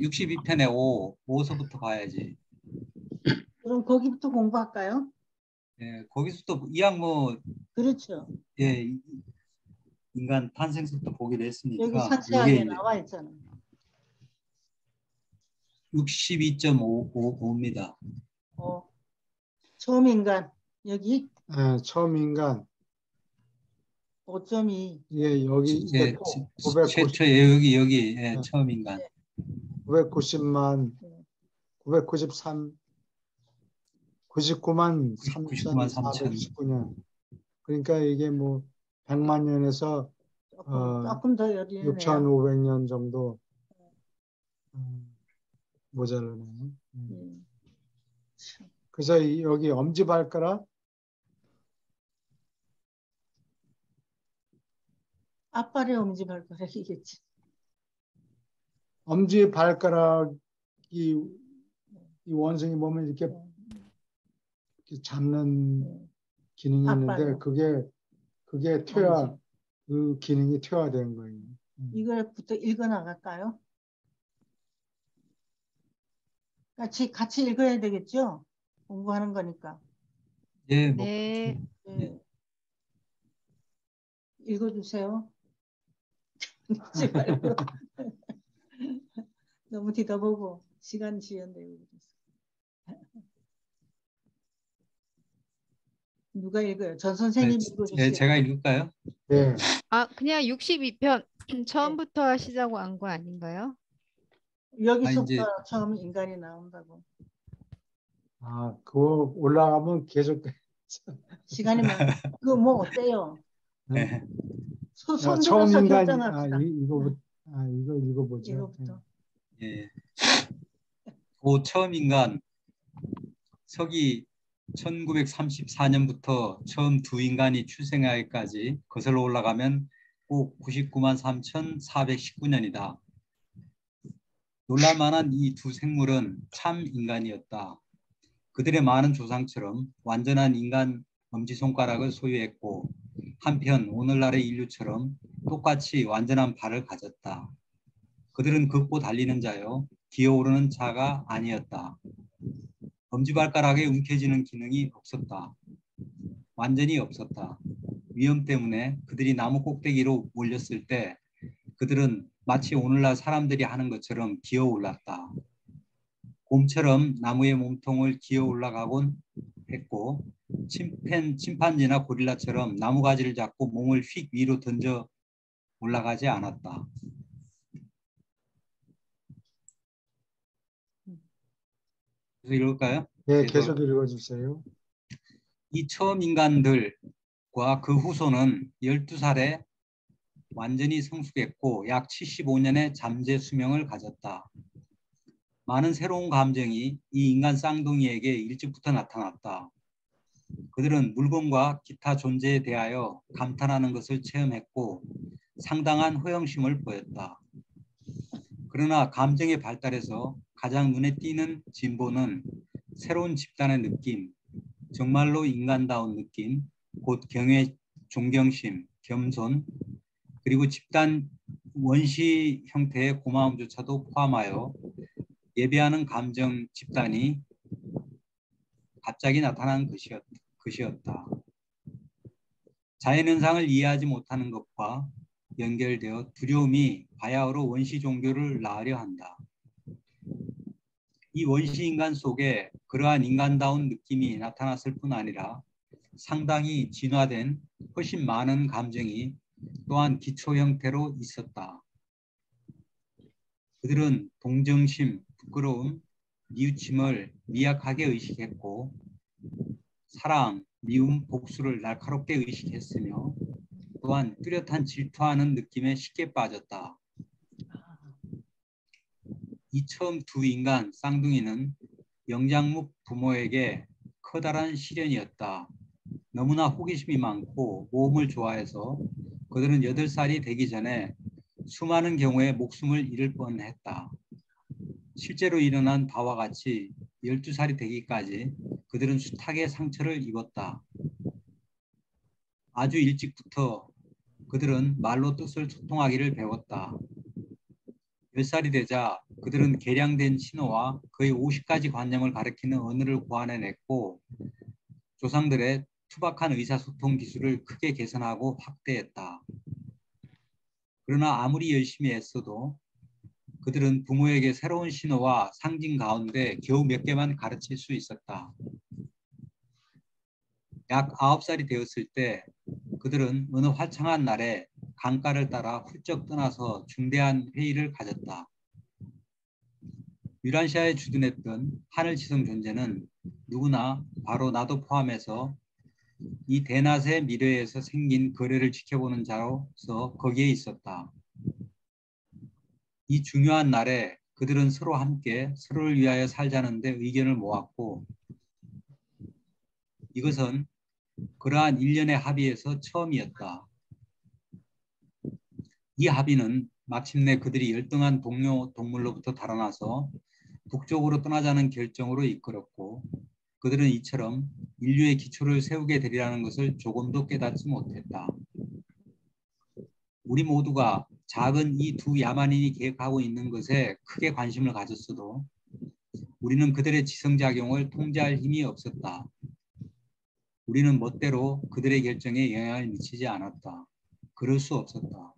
5서부터 봐야지. 그럼 거기부터 공부할까요? 예, 거기서부터 이왕 그렇죠. 예, 인간 탄생서부터 보기로 했으니까 여기 상세하게 나와 있잖아요. 62.5입니다. 처음 인간 여기 예, 처음 인간. 5.2. 예, 여기 예, 990. 최초에 여기 처음 인간. 990만 993 99만 3,419년. 그러니까 이게 뭐 100만 년에서 조금 더 여리네요. 6,500년 정도 모자라네요. 그래서 여기 엄지발가락 앞발의 엄지발가락이겠지. 엄지발가락이 이 원숭이 보면 이렇게 잡는 기능이 있는데 그게 그 기능이 퇴화된 거예요. 이걸부터 읽어 나갈까요? 같이 읽어야 되겠죠? 공부하는 거니까. 예, 네. 네. 읽어주세요. 너무 뒤다보고 시간 지연되고 그래서. 누가 읽어요? 전 선생님 읽어주세요. 네, 제가 읽을까요? 네. 그냥 62편 처음부터 하시자고 한 거 아닌가요? 여기서부터 처음 인간이 나온다고. 그거 올라가면 계속 시간이 많아. 그거 뭐 어때요? 네. 처음 인간 결정합시다. 이거 읽어보죠. 이거부터. 예. 그 처음 인간 서기 1934년부터 처음 두 인간이 출생하기까지 거슬러 올라가면 꼭 99만 3,419년이다. 놀랄만한 이 두 생물은 참 인간이었다. 그들의 많은 조상처럼 완전한 인간 엄지손가락을 소유했고 한편 오늘날의 인류처럼 똑같이 완전한 발을 가졌다. 그들은 걷고 달리는 자요 기어오르는 자가 아니었다. 엄지발가락에 움켜쥐는 기능이 없었다. 완전히 없었다. 위험 때문에 그들이 나무 꼭대기로 몰렸을 때 그들은 마치 오늘날 사람들이 하는 것처럼 기어 올랐다. 곰처럼 나무의 몸통을 기어 올라가곤 했고 침판지나 고릴라처럼 나무가지를 잡고 몸을 휙 위로 던져 올라가지 않았다. 계속 읽을까요? 네, 계속 읽어주세요. 이 처음 인간들과 그 후손은 12살에 완전히 성숙했고 약 75년의 잠재 수명을 가졌다. 많은 새로운 감정이 이 인간 쌍둥이에게 일찍부터 나타났다. 그들은 물건과 기타 존재에 대하여 감탄하는 것을 체험했고 상당한 허영심을 보였다. 그러나 감정의 발달에서 가장 눈에 띄는 진보는 새로운 집단의 느낌, 정말로 인간다운 느낌, 곧 경외, 존경심, 겸손, 그리고 집단 원시 형태의 고마움조차도 포함하여 예배하는 감정 집단이 갑자기 나타난 것이었다. 자연현상을 이해하지 못하는 것과 연결되어 두려움이 바야흐로 원시 종교를 낳으려 한다. 이 원시 인간 속에 그러한 인간다운 느낌이 나타났을 뿐 아니라 상당히 진화된 훨씬 많은 감정이 또한 기초 형태로 있었다. 그들은 동정심, 부끄러움, 뉘우침을 미약하게 의식했고 사랑, 미움, 복수를 날카롭게 의식했으며 또한 뚜렷한 질투하는 느낌에 쉽게 빠졌다. 이 처음 두 인간 쌍둥이는 영장묵 부모에게 커다란 시련이었다. 너무나 호기심이 많고 모험을 좋아해서 그들은 8살이 되기 전에 수많은 경우에 목숨을 잃을 뻔했다. 실제로 일어난 바와 같이 12살이 되기까지 그들은 숱하게 상처를 입었다. 아주 일찍부터 그들은 말로 뜻을 소통하기를 배웠다. 10살이 되자 그들은 개량된 신호와 거의 50가지 관념을 가리키는 언어를 고안해냈고 조상들의 투박한 의사소통 기술을 크게 개선하고 확대했다. 그러나 아무리 열심히 애써도 그들은 부모에게 새로운 신호와 상징 가운데 겨우 몇 개만 가르칠 수 있었다. 약 9살이 되었을 때 그들은 어느 화창한 날에 강가를 따라 훌쩍 떠나서 중대한 회의를 가졌다. 유란시아에 주둔했던 하늘지성 존재는 누구나 바로 나도 포함해서 이 대낮의 미래에서 생긴 거래를 지켜보는 자로서 거기에 있었다. 이 중요한 날에 그들은 서로 함께 서로를 위하여 살자는 데 의견을 모았고 이것은 그러한 일련의 합의에서 처음이었다. 이 합의는 마침내 그들이 열등한 동료 동물로부터 달아나서 북쪽으로 떠나자는 결정으로 이끌었고 그들은 이처럼 인류의 기초를 세우게 되리라는 것을 조금도 깨닫지 못했다. 우리 모두가 작은 이 두 야만인이 계획하고 있는 것에 크게 관심을 가졌어도 우리는 그들의 지성작용을 통제할 힘이 없었다. 우리는 멋대로 그들의 결정에 영향을 미치지 않았다. 그럴 수 없었다.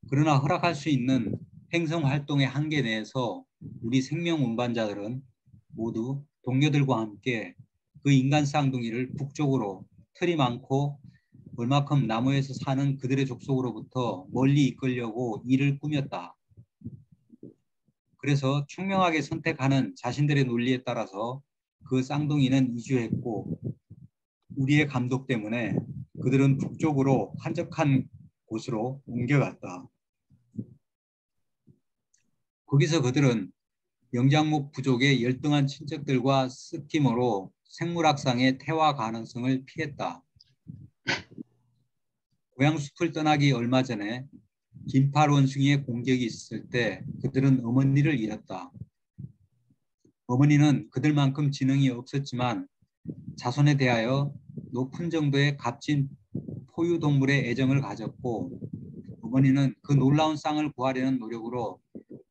그러나 허락할 수 있는 행성활동의 한계 내에서 우리 생명 운반자들은 모두 동료들과 함께 그 인간 쌍둥이를 북쪽으로 털이 많고 얼마큼 나무에서 사는 그들의 족속으로부터 멀리 이끌려고 일을 꾸몄다. 그래서 총명하게 선택하는 자신들의 논리에 따라서 그 쌍둥이는 이주했고 우리의 감독 때문에 그들은 북쪽으로 한적한 곳으로 옮겨갔다. 거기서 그들은 영장목 부족의 열등한 친척들과 스키머로 생물학상의 태화 가능성을 피했다. 고향숲을 떠나기 얼마 전에 긴팔 원숭이의 공격이 있었을 때 그들은 어머니를 잃었다. 어머니는 그들만큼 지능이 없었지만 자손에 대하여 높은 정도의 값진 포유동물의 애정을 가졌고 어머니는 그 놀라운 쌍을 구하려는 노력으로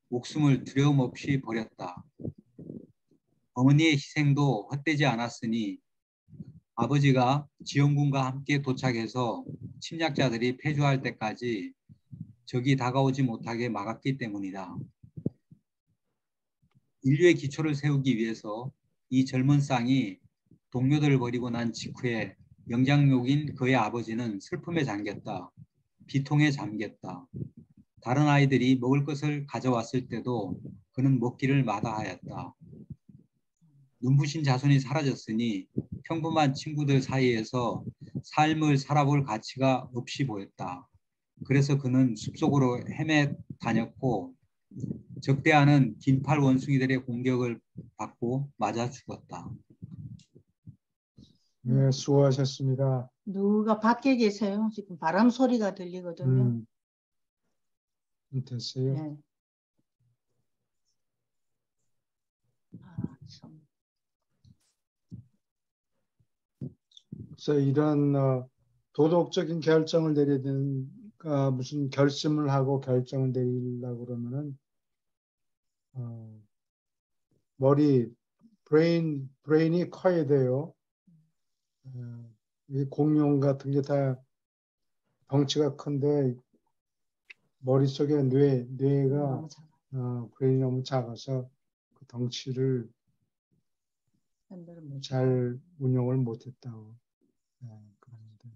목숨을 두려움 없이 버렸다. 어머니의 희생도 헛되지 않았으니 아버지가 지원군과 함께 도착해서 침략자들이 패주할 때까지 적이 다가오지 못하게 막았기 때문이다. 인류의 기초를 세우기 위해서 이 젊은 쌍이 동료들을 버리고 난 직후에 영장육인 그의 아버지는 슬픔에 잠겼다. 비통에 잠겼다. 다른 아이들이 먹을 것을 가져왔을 때도 그는 먹기를 마다하였다. 눈부신 자손이 사라졌으니 평범한 친구들 사이에서 삶을 살아볼 가치가 없이 보였다. 그래서 그는 숲속으로 헤매 다녔고 적대하는 긴팔 원숭이들의 공격을 받고 맞아 죽었다. 네, 수고하셨습니다. 누가 밖에 계세요? 지금 바람 소리가 들리거든요. 됐어요. 네. 그래서 이런 도덕적인 결정을 내려야 되는 무슨 결심을 하고 결정을 내리려고 그러면은 브레인이 커야 돼요. 이 공룡 같은 게 다 덩치가 큰데 머릿속에 뇌가 너무 작아. 브레인이 너무 작아서 그 덩치를 핸들을 못 잘 운영을 못했다고. 그러는데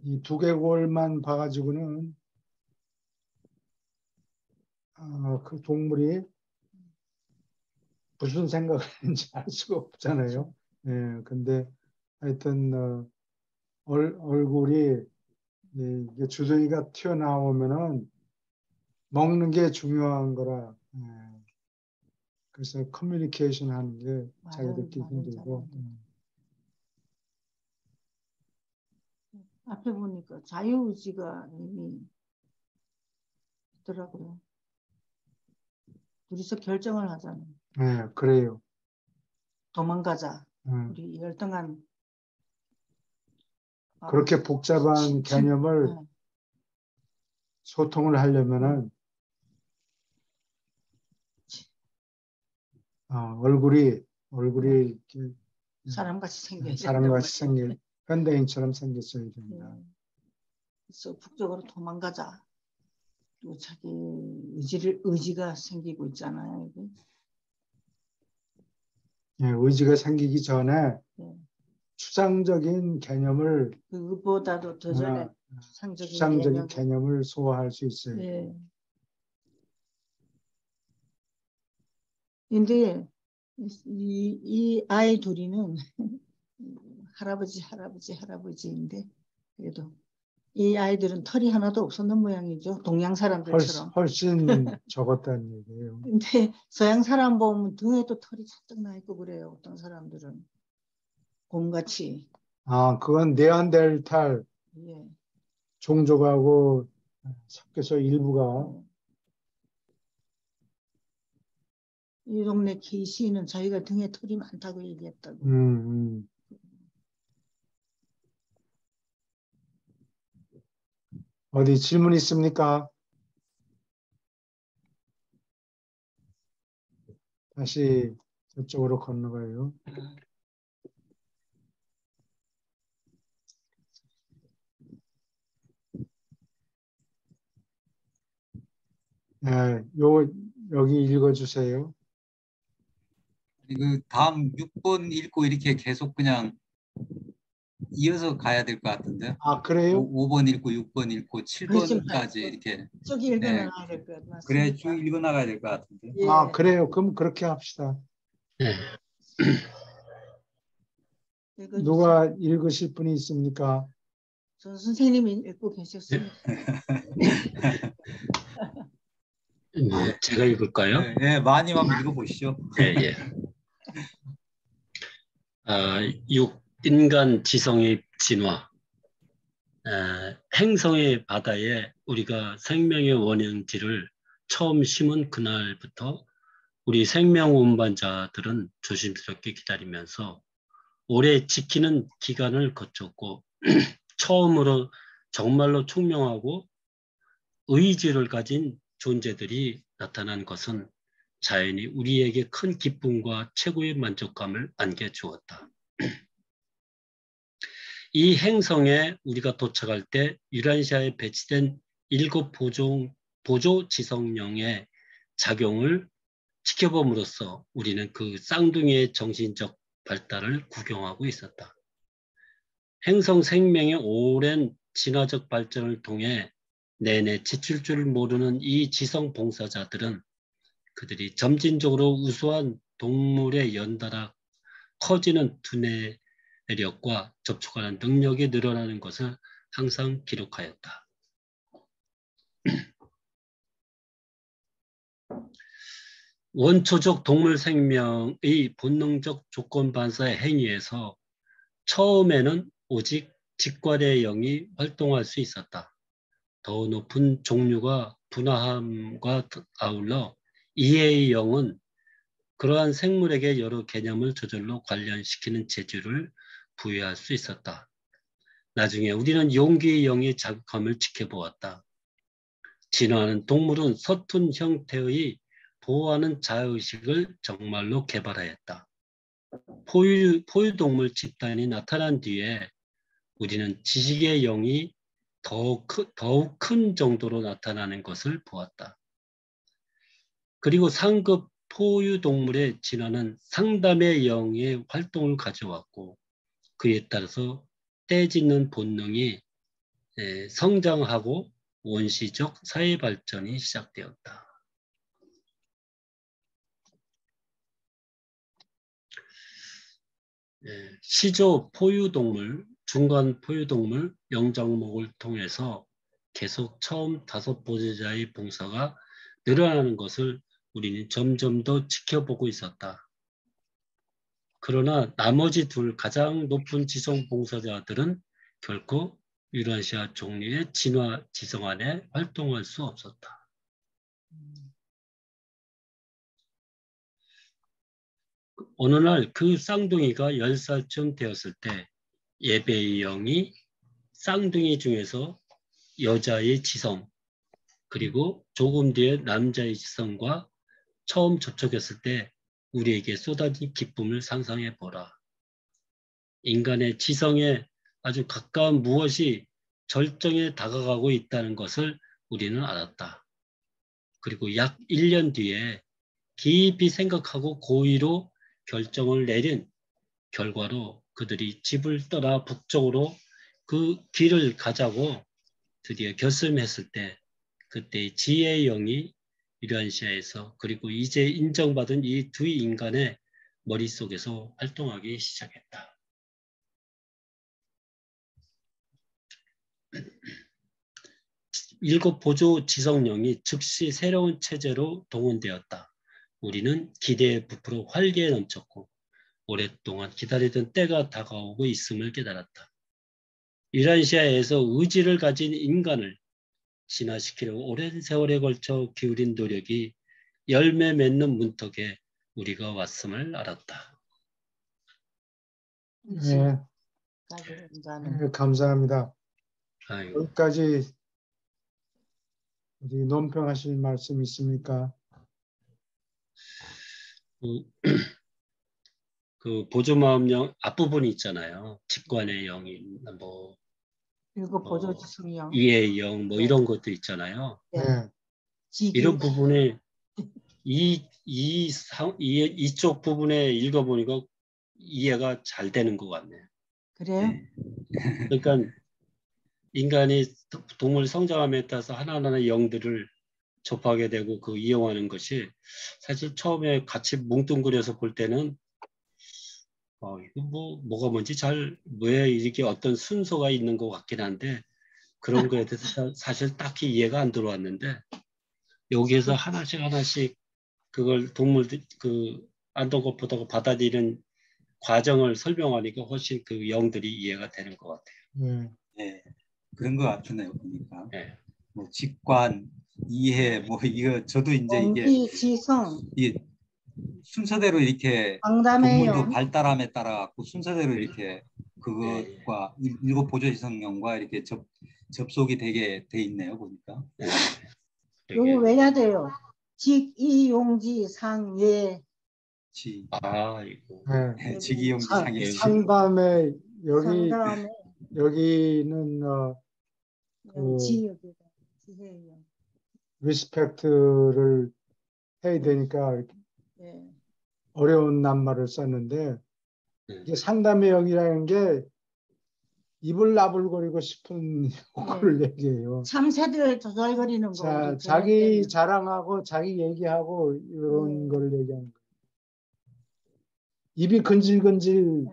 이 두개골만 봐가지고는 그 동물이 무슨 생각을 하는지 알 수가 없잖아요. 근데 하여튼 얼굴이 이게 주둥이가 튀어나오면은 먹는 게 중요한 거라. 그래서 커뮤니케이션 하는 게 자기들끼리 힘들고. 앞에 보니까 자유의지가 이미 있더라고요. 둘이서 결정을 하잖아요. 네, 그래요. 도망가자. 우리 열등한 그렇게 복잡한 개념을 소통을 하려면은 얼굴이 이렇게 사람같이 생겨야 사람같이 생긴 현대인처럼 생겼어야 된다. 그래서 북쪽으로 도망가자. 또 자기 의지가 생기고 있잖아요. 이게. 의지가 생기기 전에 추상적인 개념을 그것보다도 더 전에 추상적인 개념을 소화할 수 있어요. 근데 이 아이 둘이는 할아버지인데 그래도 이 아이들은 털이 하나도 없었는 모양이죠. 동양 사람들처럼. 훨씬 적었다는 얘기예요. 근데 서양 사람 보면 등에도 털이 잔뜩 나 있고 그래요. 어떤 사람들은 곰같이. 그건 네안데르탈 종족하고 섞여서 일부가. 이 동네 케이시는 자기가 등에 털이 많다고 얘기했다고. 어디 질문 있습니까? 다시 저쪽으로 건너가요. 여기 읽어주세요. 그 다음 6번 읽고 이렇게 계속 그냥 이어서 가야 될 것 같은데. 그래요? 5번 읽고 6번 읽고 7번까지 이렇게. 쭉 읽어나가야 될 것 같습니다. 그래 쭉 읽어나가야 될 것 같은데. 그래요. 그럼 그렇게 합시다. 누가 읽으실 분이 있습니까? 전 선생님이 읽고 계셨습니다. 제가 읽을까요? 네, 많이 한번 읽어보시죠. 예. 6. 인간 지성의 진화. 행성의 바다에 우리가 생명의 원형지를 처음 심은 그날부터 우리 생명 운반자들은 조심스럽게 기다리면서 오래 지키는 기간을 거쳤고 처음으로 정말로 총명하고 의지를 가진 존재들이 나타난 것은 자연이 우리에게 큰 기쁨과 최고의 만족감을 안겨주었다. 이 행성에 우리가 도착할 때 유라시아에 배치된 7 보조 지성령의 작용을 지켜봄으로써 우리는 그 쌍둥이의 정신적 발달을 구경하고 있었다. 행성 생명의 오랜 진화적 발전을 통해 내내 지칠 줄 모르는 이 지성 봉사자들은 그들이 점진적으로 우수한 동물에 연달아 커지는 두뇌력과 접촉하는 능력이 늘어나는 것을 항상 기록하였다. 원초적 동물 생명의 본능적 조건 반사의 행위에서 처음에는 오직 직관의 영이 활동할 수 있었다. 더 높은 종류가 분화함과 아울러 이해의 영은 그러한 생물에게 여러 개념을 저절로 관련시키는 재주를 부여할 수 있었다. 나중에 우리는 용기의 영의 자극함을 지켜보았다. 진화하는 동물은 서툰 형태의 보호하는 자의식을 정말로 개발하였다. 포유동물 집단이 나타난 뒤에 우리는 지식의 영이 더욱 큰 정도로 나타나는 것을 보았다. 그리고 상급 포유동물의 진화는 상담의 영의 활동을 가져왔고 그에 따라서 떼짓는 본능이 성장하고 원시적 사회 발전이 시작되었다. 시조 포유동물, 중간 포유동물, 영장목을 통해서 계속 처음 5보조자의 봉사가 늘어나는 것을 우리는 점점 더 지켜보고 있었다. 그러나 나머지 둘 가장 높은 지성 봉사자들은 결코 유라시아 종류의 진화 지성 안에 활동할 수 없었다. 어느 날 그 쌍둥이가 10살쯤 되었을 때 예배의 영이 쌍둥이 중에서 여자의 지성 그리고 조금 뒤에 남자의 지성과 처음 접촉했을 때 우리에게 쏟아진 기쁨을 상상해 보라. 인간의 지성에 아주 가까운 무엇이 절정에 다가가고 있다는 것을 우리는 알았다. 그리고 약 1년 뒤에 깊이 생각하고 고의로 결정을 내린 결과로 그들이 집을 떠나 북쪽으로 그 길을 가자고 드디어 결심했을 때 그때의 지혜의 영이 유란시아에서 그리고 이제 인정받은 이 두 인간의 머릿속에서 활동하기 시작했다. 일곱 보조 지성령이 즉시 새로운 체제로 동원되었다. 우리는 기대에 부풀어 활기에 넘쳤고 오랫동안 기다리던 때가 다가오고 있음을 깨달았다. 유란시아에서 의지를 가진 인간을 진화시키려고 오랜 세월에 걸쳐 기울인 노력이 열매 맺는 문턱에 우리가 왔음을 알았다. 네, 네, 감사합니다. 아이고. 여기까지 우리 논평하실 말씀 있습니까? 그 보조마음령 앞부분이 있잖아요. 직관의 영이 뭐 일곱 보조지성령. 이해의 영 뭐 네. 이런 것도 있잖아요. 네. 이런 부분에 이쪽 부분에 읽어보니까 이해가 잘 되는 것 같네요. 그래요? 그러니까 인간이 동물 성장함에 따라서 하나하나의 영들을 접하게 되고 그 이용하는 것이 사실 처음에 같이 뭉뚱그려서 볼 때는 이거 뭐가 뭔지 왜 이렇게 어떤 순서가 있는 것 같긴 한데 그런 거에 대해서 사실 딱히 이해가 안 들어왔는데 여기에서 하나씩 그걸 동물들 그 안동것보다 받아들이는 과정을 설명하니까 훨씬 그 영들이 이해가 되는 것 같아요. 네, 그런 것 같으네요 보니까. 네. 뭐 직관, 이해, 뭐 이거 저도 이제 이게 공기지성, 순서대로 이렇게 상담의 동물도 영. 발달함에 따라 갖고 순서대로 이렇게 그것과 일곱 보조지성령과 이렇게 접속이 되게 돼 있네요 보니까. 네. 요거 외야 돼요. 직, 이, 용지, 상, 외. 지. 아이고. 네. 지기용지 상해. 상담에 상담의 여기는 지 여기다. 지혜의 영. 리스펙트를 해야 되니까 네. 어려운 낱말을 썼는데 이게 상담의 영이라는 게 입을 나불거리고 싶은 욕구를 얘기해요. 참새들 조잘거리는 거. 자, 자기 자랑하고 자기 얘기하고 이런 걸 얘기하는 거예요. 입이 근질근질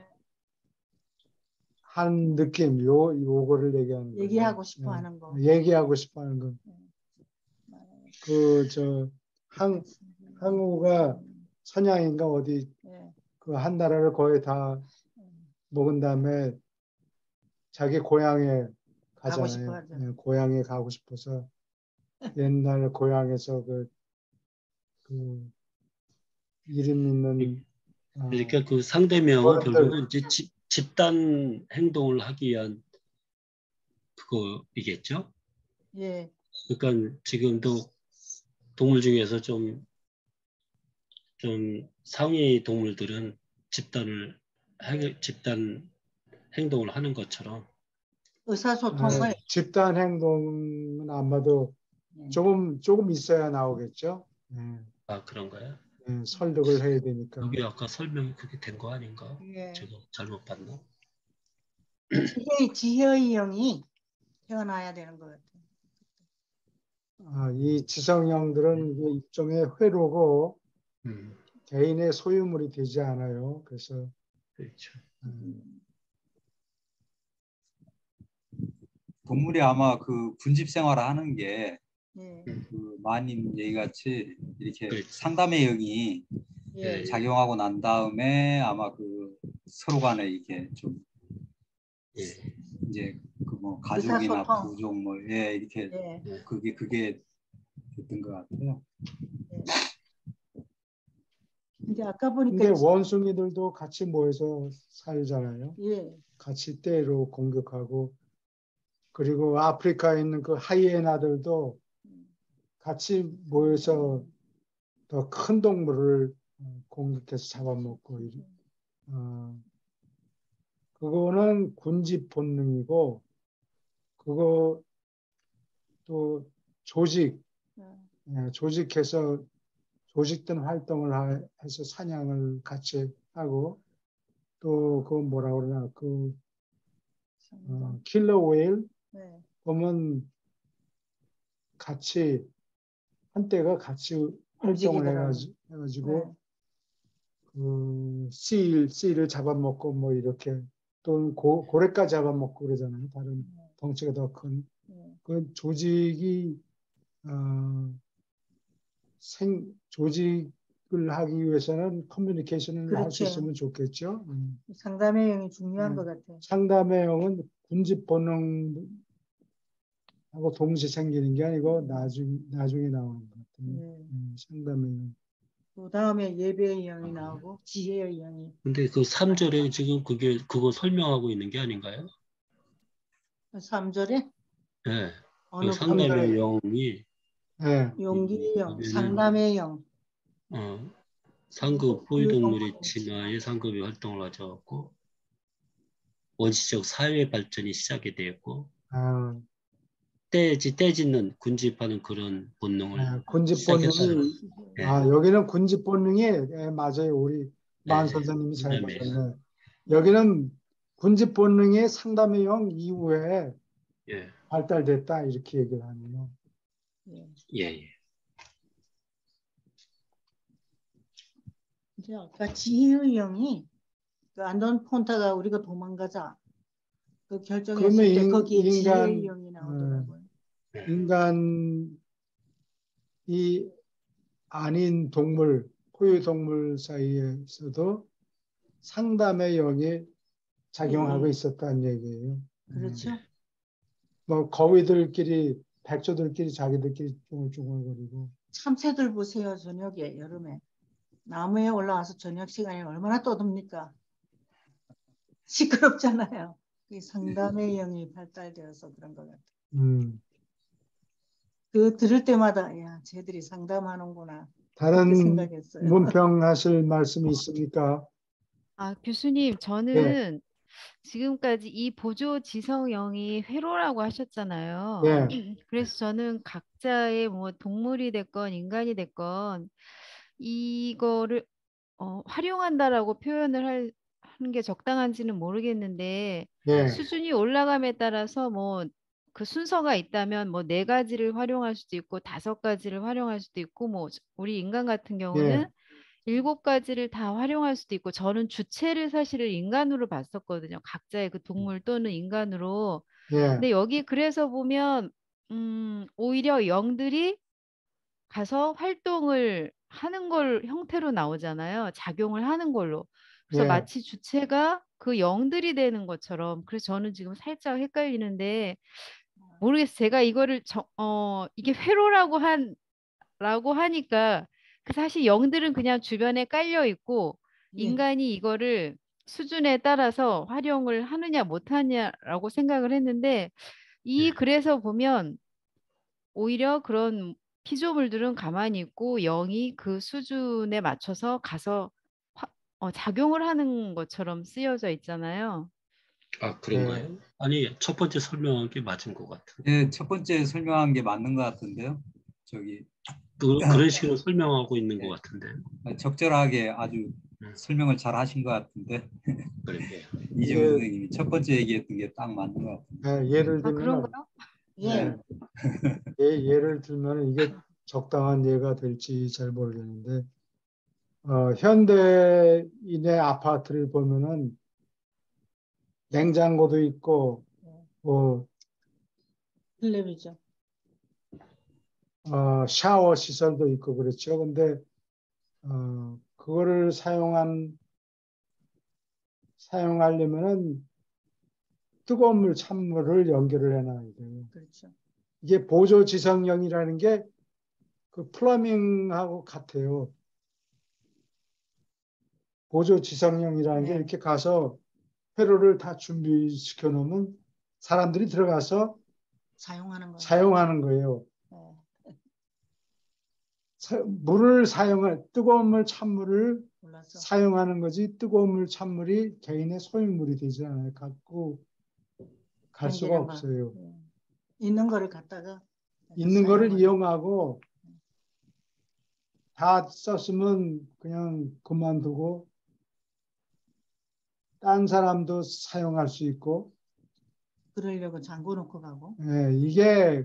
한 느낌, 요거를 얘기하는 거예요. 얘기하고 싶어 하는 거. 얘기하고 싶어 하는 거. 항우가 선양인가 어디 그 한 나라를 거의 다 먹은 다음에 자기 고향에 가잖아요. 네, 고향에 가고 싶어서 옛날 고향에서 그 이름 있는 그러니까 그 상대명은 어른들. 결국은 이제 집단 행동을 하기 위한 그거이겠죠. 예. 그러니까 지금도 동물 중에서 좀 상위 동물들은 집단 행동을 하는 것처럼 의사소통을 집단 행동은 아마도 예. 조금 있어야 나오겠죠. 그런가요? 설득을 해야 되니까. 여기 아까 설명이 그게 된 거 아닌가? 예. 제가 잘못 봤나? 지혜의 영이 태어나야 되는 것 같아요. 이 지성형들은 이게 일종의 회로고 개인의 소유물이 되지 않아요. 그래서 그렇죠. 동물이 아마 그 군집 생활을 하는 게 예. 그 마님 얘기같이 이렇게 그렇죠. 상담의 영이 예. 작용하고 난 다음에 아마 그 서로 간에 이렇게 좀 예. 이제 그 뭐 가족이나 의사소통. 부족 뭐 이렇게 예. 그게 됐던 것 같아요. 근데 아까 보니까 근데 원숭이들도 같이 모여서 살잖아요. 예. 같이 때로 공격하고 그리고 아프리카에 있는 그 하이에나들도 같이 모여서 더 큰 동물을 공격해서 잡아먹고 그거는 군집 본능이고 그거 또 조직해서 조직된 활동을 해서 사냥을 같이 하고 또 그 뭐라 그러나 그 킬러 웨일 네. 보면 같이 한때가 같이 활동을 해가지고 네. 그 씨를 잡아먹고 뭐 이렇게 또 고래까지 잡아먹고 그러잖아요. 다른 덩치가 더 큰 그 조직이 조직을 하기 위해서는 커뮤니케이션을 할 수 그렇죠. 있으면 좋겠죠. 상담의 영이 중요한 것 같아요. 상담의 영은 군집 본능하고 동시에 생기는 게 아니고 나중에 나오는 것 같아요. 상담의 영. 그 다음에 예배의 영이 나오고 지혜의 영이. 근데 그 3절에 지금 그거 설명하고 있는 게 아닌가요? 3절에 네. 어느 그 상담의 부분에- 영이 용기의 영, 그러면은, 상담의 영. 상급 포유동물의 포유동물의 진화의 상급이 활동을 가져왔고 원시적 사회 발전이 시작이 되었고 떼짓는 군집하는 그런 본능을 군집 시작했다는 본능이 네. 여기는 군집 본능이 맞아요. 우리 만 네. 선생님이 잘 상담의 보셨네. 여기는 군집 본능이 상담의 영 이후에 예. 발달됐다 이렇게 얘기를 하네요. 예. 이제 아까 지혜의 영이 그 안돈 폰타가 우리가 도망가자 그 결정했을 그러면 때 거기에 지혜의 영이 나오더라고요. 인간이 아닌 동물, 포유동물 사이에서도 상담의 영이 작용하고 있었다는 얘기예요. 그렇죠. 뭐 거위들끼리, 백조들끼리 자기들끼리 쫑글쫑글거리고. 참새들 보세요. 저녁에 여름에 나무에 올라와서 저녁 시간에 얼마나 떠듭니까? 시끄럽잖아요. 이 상담의 영이 발달되어서 그런 것 같아요. 그 들을 때마다 야 쟤들이 상담하는구나. 다른 그렇게 생각했어요. 문평하실 말씀이 있습니까? 교수님, 네. 저는 지금까지 이 보조 지성형이 회로라고 하셨잖아요. 네. 그래서 저는 각자의 뭐 동물이 됐건 인간이 됐건 이거를 활용한다라고 표현을 하는 게 적당한지는 모르겠는데 네. 수준이 올라감에 따라서 뭐 그 순서가 있다면 뭐 4가지를 활용할 수도 있고 5가지를 활용할 수도 있고 뭐 우리 인간 같은 경우는 네. 7가지를 다 활용할 수도 있고 저는 주체를 사실은 인간으로 봤었거든요. 각자의 그 동물 또는 인간으로. 네. 근데 여기 그래서 보면 오히려 영들이 가서 활동을 하는 걸 형태로 나오잖아요. 작용을 하는 걸로. 그래서 네. 마치 주체가 그 영들이 되는 것처럼. 그래서 저는 지금 살짝 헷갈리는데 모르겠어요. 제가 이거를 이게 회로라고 하니까 그 사실 영들은 그냥 주변에 깔려 있고 예. 인간이 이거를 수준에 따라서 활용을 하느냐 못하냐라고 생각을 했는데 이 글에서 보면 오히려 그런 피조물들은 가만히 있고 영이 그 수준에 맞춰서 가서 작용을 하는 것처럼 쓰여져 있잖아요. 아, 그런가요? 아니, 첫 번째 설명한 게 맞은 것 같은데. 네, 첫 번째 설명한 게 맞는 것 같은데요. 저기 그런 식으로 설명하고 있는 것 네. 같은데. 적절하게 아주 설명을 잘 하신 것 같은데 그러게요. 이재훈 이게 선생님이 첫 번째 얘기했던 게 딱 맞는 것 같은데. 예를 아, 들면은 그런가요? 예. 예를 들면 이게 적당한 예가 될지 잘 모르겠는데 현대인의 아파트를 보면은 냉장고도 있고 뭐 텔레비전. 샤워 시설도 있고 그렇죠. 근데 그거를 사용하려면은 뜨거운 물, 찬물을 연결을 해놔야 돼요. 그렇죠. 이게 보조지성령이라는 게 그 플러밍하고 같아요. 보조지성령이라는 게 네. 이렇게 가서 회로를 다 준비시켜 놓으면 사람들이 들어가서 사용하는 거예요. 사용하는 거예요. 네. 뜨거운 물, 찬물을 몰라서. 사용하는 거지 뜨거운 물, 찬물이 개인의 소유물이 되지 않아요. 갖고 갈 수가 경제력만. 없어요. 예. 있는 거를 갖다가 있는 거를 사용하는. 이용하고 다 썼으면 그냥 그만두고 딴 사람도 사용할 수 있고 그러려고 잠궈 놓고 가고. 이게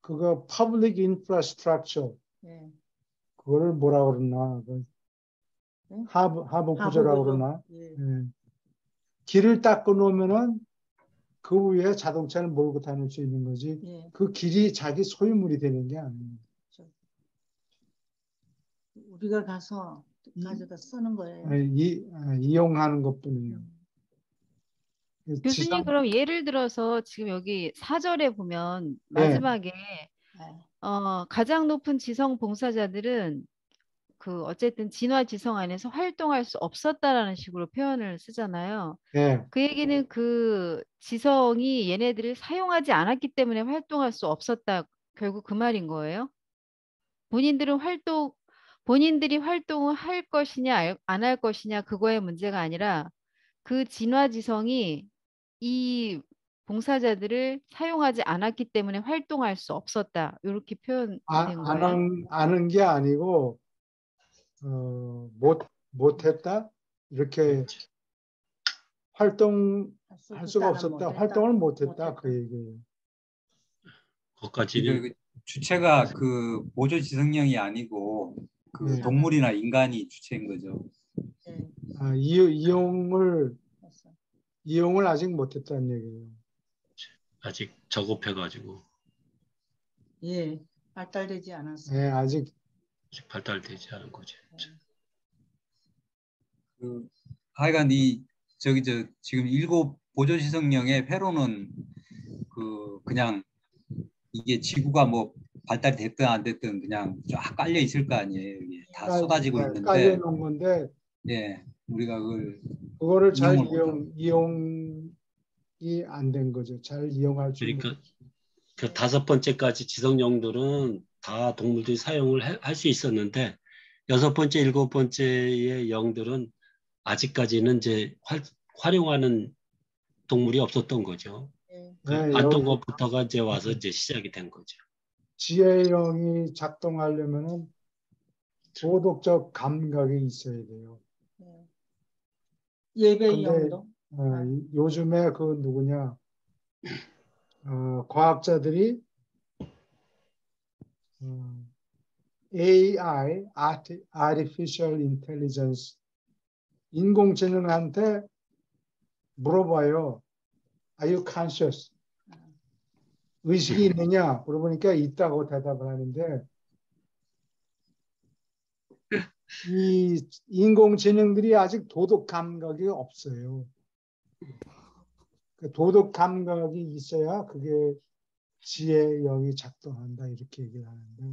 그거 public infrastructure 예. 그거를 뭐라 그러나 네? 하부 구조라고 하부구조. 그러나 예. 길을 닦아 놓으면은 그 위에 자동차를 몰고 다닐 수 있는 거지. 예. 그 길이 자기 소유물이 되는 게 아니에요. 우리가 가서 가져다 쓰는 거예요. 이용하는 것뿐이에요. 교수님, 그럼 예를 들어서 지금 여기 4절에 보면 마지막에 가장 높은 지성 봉사자들은 그 어쨌든 진화 지성 안에서 활동할 수 없었다라는 식으로 표현을 쓰잖아요. 예. 그 얘기는 그 지성이 얘네들을 사용하지 않았기 때문에 활동할 수 없었다. 결국 그 말인 거예요. 본인들이 활동을 할 것이냐 안 할 것이냐 그거의 문제가 아니라 그 진화 지성이 이 봉사자들을 사용하지 않았기 때문에 활동할 수 없었다. 이렇게 표현된 거예요. 아는 게 아니고 못했다 이렇게 활동할 수가 없었다. 활동을 못했다 그 얘기예요. 그것까지는 그 주체가 그 보조지성령이 아니고 그 동물이나 인간이 주체인 거죠. 이용을 아직 못했다는 얘기예요. 아직 저급해가지고. 예, 발달되지 않았어요. 네, 아직 발달되지 않은 거죠. 하여간 지금 7 보조지성령의 회로는 그냥 이게 지구가 뭐 발달이 됐든 안 됐든 그냥 쫙 깔려 있을 거 아니에요. 이게 다 쏟아지고 있는데 깔려 놓은 건데 우리가 그거를 잘 이용이 안 된 거죠. 잘 이용할 줄 그러니까 그 5번째까지 지성령들은 다 동물들이 사용을 할 수 있었는데 6번째, 7번째의 영들은 아직까지는 이제 활용하는 동물이 없었던 거죠. 안 떤 것부터가 이제 와서 이제 시작이 된 거죠. 지혜의 영이 작동하려면은 도덕적 감각이 있어야 돼요. 예배의 영도. 요즘에 그 누구냐 과학자들이 AI, Artificial Intelligence, 인공지능한테 물어봐요. Are you conscious? 의식이 있느냐? 물어보니까 있다고 대답을 하는데 이 인공지능들이 아직 도덕 감각이 없어요. 그 도덕 감각이 있어야 그게 지혜의 영이 작동한다 이렇게 얘기를 하는데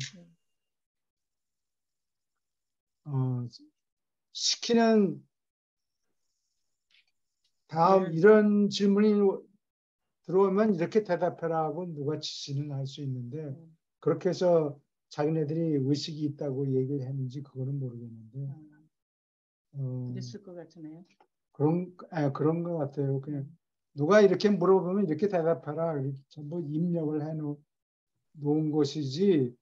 시키는 다음 이런 질문이 들어오면 이렇게 대답해라고 누가 지시는 할 수 있는데 그렇게 해서 자기네들이 의식이 있다고 얘기를 했는지 그거는 모르겠는데 그랬을 것 같으네요. 그런 것 같아요. 그냥 누가 이렇게 물어보면 이렇게 대답해라. 이렇게 전부 입력을 해놓은 것이지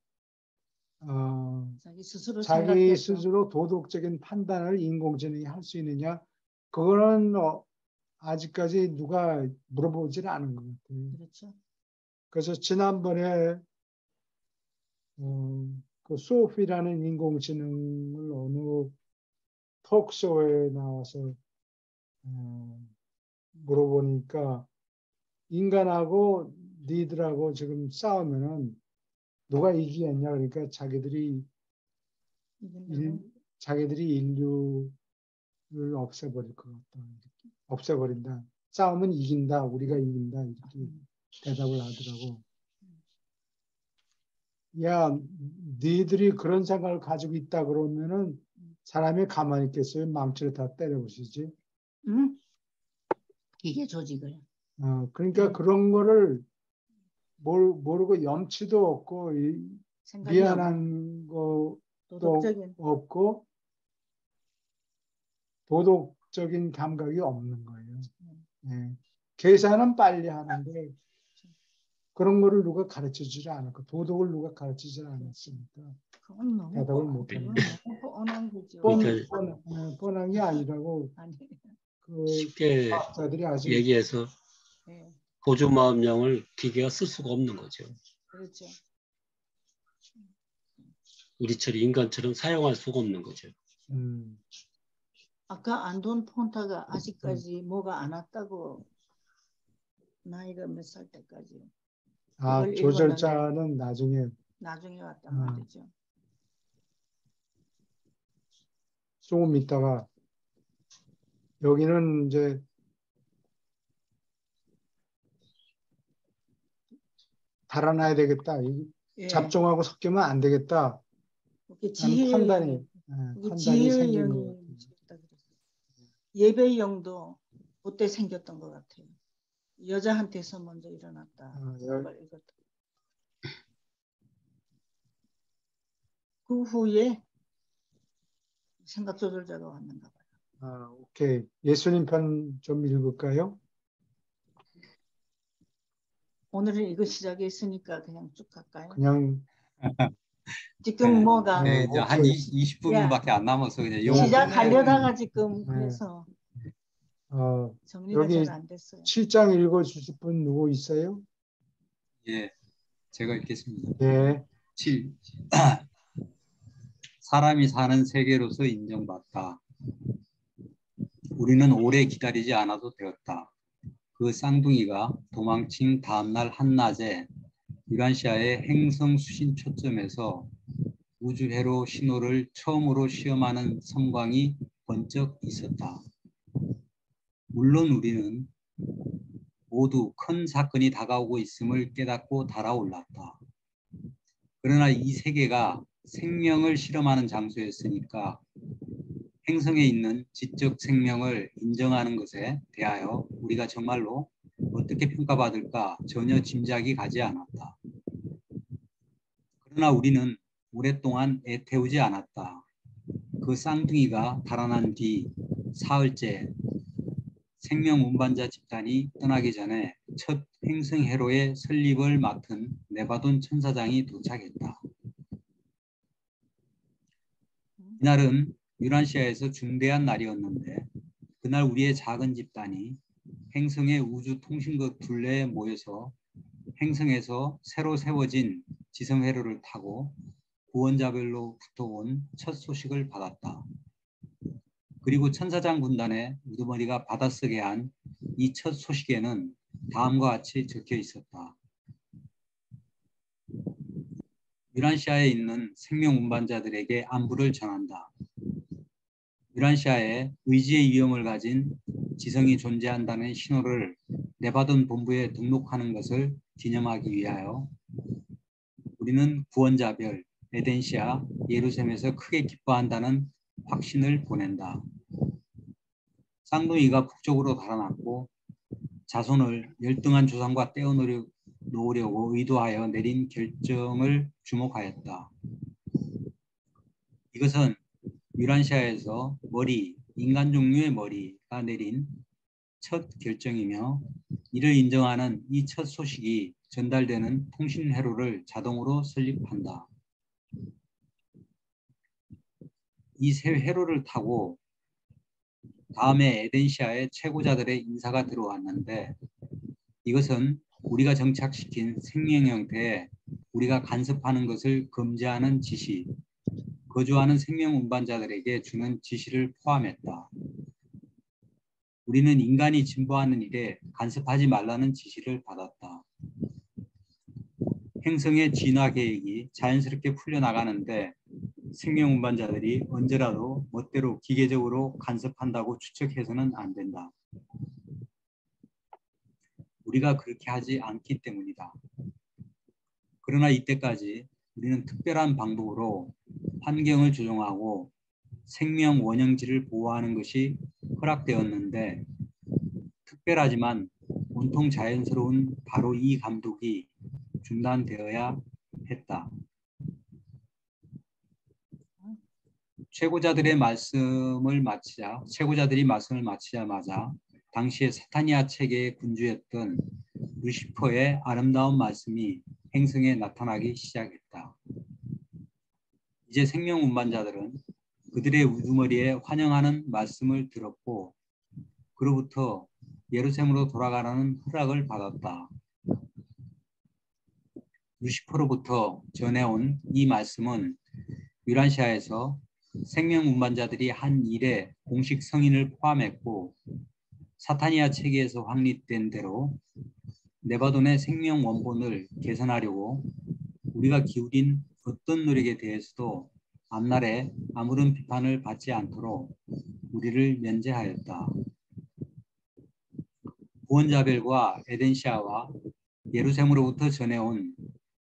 자기 스스로 도덕적인 판단을 인공지능이 할 수 있느냐 그거는 아직까지 누가 물어보지는 않은 것 같아요. 그렇죠. 그래서 지난번에 그 소피라는 인공지능을 어느 톡쇼에 나와서 물어보니까 인간하고 니들하고 지금 싸우면은 누가 이기겠냐 그러니까 자기들이 인류를 없애버릴 것 같다. 없애버린다. 싸우면 이긴다. 우리가 이긴다. 이렇게 대답을 하더라고. 야, 니들이 그런 생각을 가지고 있다 그러면은 사람이 가만히 있겠어요? 망치를 다 때려보시지. 기계 조직을. 그러니까 그런 거를 모르고 염치도 없고 미안한 것도 없고 도덕적인 감각이 없는 거예요. 네. 계산은 빨리 하는데 그런 거를 누가 가르쳐주지 않았고 도덕을 누가 가르치지 않았으니까 대답을 못하는 거예요. 뻔한 거죠. 뻔한 게 아니라고 쉽게 얘기해서 보조마음령을 기계가 쓸 수가 없는 거죠. 그렇죠. 우리처럼 인간처럼 사용할 수가 없는 거죠. 아까 안돈 폰타가 아직까지 뭐가 안 왔다고 나이가 몇 살 때까지. 조절자는 나중에 왔단 말이죠. 조금 있다가 여기는 이제 달아나야 되겠다. 잡종하고 섞이면 안 되겠다. 판단이 생기는 것 같아요. 예배용도 그때 생겼던 것 같아요. 여자한테서 먼저 일어났다. 그 후에 생각 조절자가 왔는가 봐요. 오케이. 예수님 편 좀 읽을까요? 오늘은 이거 시작했으니까 그냥 쭉 갈까요? 그냥 지금 뭐가 네, 이제 한 20분밖에 안 남아서 그냥 시작하려다가 지금 그래서 정리가 잘 안 됐어요. 7장 읽어주실 분 누구 있어요? 예, 제가 읽겠습니다. 예. 7. 사람이 사는 세계로서 인정받다. 우리는 오래 기다리지 않아도 되었다. 그 쌍둥이가 도망친 다음날 한낮에 유란시아의 행성 수신 초점에서 우주회로 신호를 처음으로 시험하는 섬광이 번쩍 있었다. 물론 우리는 모두 큰 사건이 다가오고 있음을 깨닫고 달아올랐다. 그러나 이 세계가 생명을 실험하는 장소였으니까 행성에 있는 지적 생명을 인정하는 것에 대하여 우리가 정말로 어떻게 평가받을까 전혀 짐작이 가지 않았다. 그러나 우리는 오랫동안 애태우지 않았다. 그 쌍둥이가 달아난 뒤 사흘째 생명 운반자 집단이 떠나기 전에 첫 행성 회로의 설립을 맡은 네바돈 천사장이 도착했다. 이날은 유란시아에서 중대한 날이었는데 그날 우리의 작은 집단이 행성의 우주 통신국 둘레에 모여서 행성에서 새로 세워진 지성회로를 타고 구원자별로부터 온 첫 소식을 받았다. 그리고 천사장 군단의 우두머리가 받아쓰게 한 이 첫 소식에는 다음과 같이 적혀 있었다. 유란시아에 있는 생명 운반자들에게 안부를 전한다. 유란시아에 의지의 위험을 가진 지성이 존재한다는 신호를 네바돈 본부에 등록하는 것을 기념하기 위하여 우리는 구원자별, 에덴시아, 예루살렘에서 크게 기뻐한다는 확신을 보낸다. 쌍둥이가 북쪽으로 달아났고 자손을 열등한 조상과 떼어놓으려고 의도하여 내린 결정을 주목하였다. 이것은 유란시아에서 인간 종류의 머리가 내린 첫 결정이며 이를 인정하는 이 첫 소식이 전달되는 통신 회로를 자동으로 설립한다. 이 새 회로를 타고 다음에 에덴시아의 최고자들의 인사가 들어왔는데 이것은 우리가 정착시킨 생명 형태에 우리가 간섭하는 것을 금지하는 지시, 거주하는 생명 운반자들에게 주는 지시를 포함했다. 우리는 인간이 진보하는 일에 간섭하지 말라는 지시를 받았다. 행성의 진화 계획이 자연스럽게 풀려나가는데 생명 운반자들이 언제라도 멋대로 기계적으로 간섭한다고 추측해서는 안 된다. 우리가 그렇게 하지 않기 때문이다. 그러나 이때까지 우리는 특별한 방법으로 환경을 조정하고 생명 원형질을 보호하는 것이 허락되었는데 특별하지만 온통 자연스러운 바로 이 감독이 중단되어야 했다. 최고자들이 말씀을 마치자마자 당시에 사타니아 체계의 군주였던 루시퍼의 아름다운 말씀이 행성에 나타나기 시작했다. 이제 생명 운반자들은 그들의 우두머리에 환영하는 말씀을 들었고 그로부터 예루살렘으로 돌아가라는 허락을 받았다. 루시퍼로부터 전해온 이 말씀은 유란시아에서 생명 운반자들이 한 일에 공식 성인을 포함했고 사타니아 체계에서 확립된 대로 네바돈의 생명 원본을 개선하려고 우리가 기울인 어떤 노력에 대해서도 앞날에 아무런 비판을 받지 않도록 우리를 면제하였다. 구원자벨과 에덴시아와 예루살렘으로부터 전해온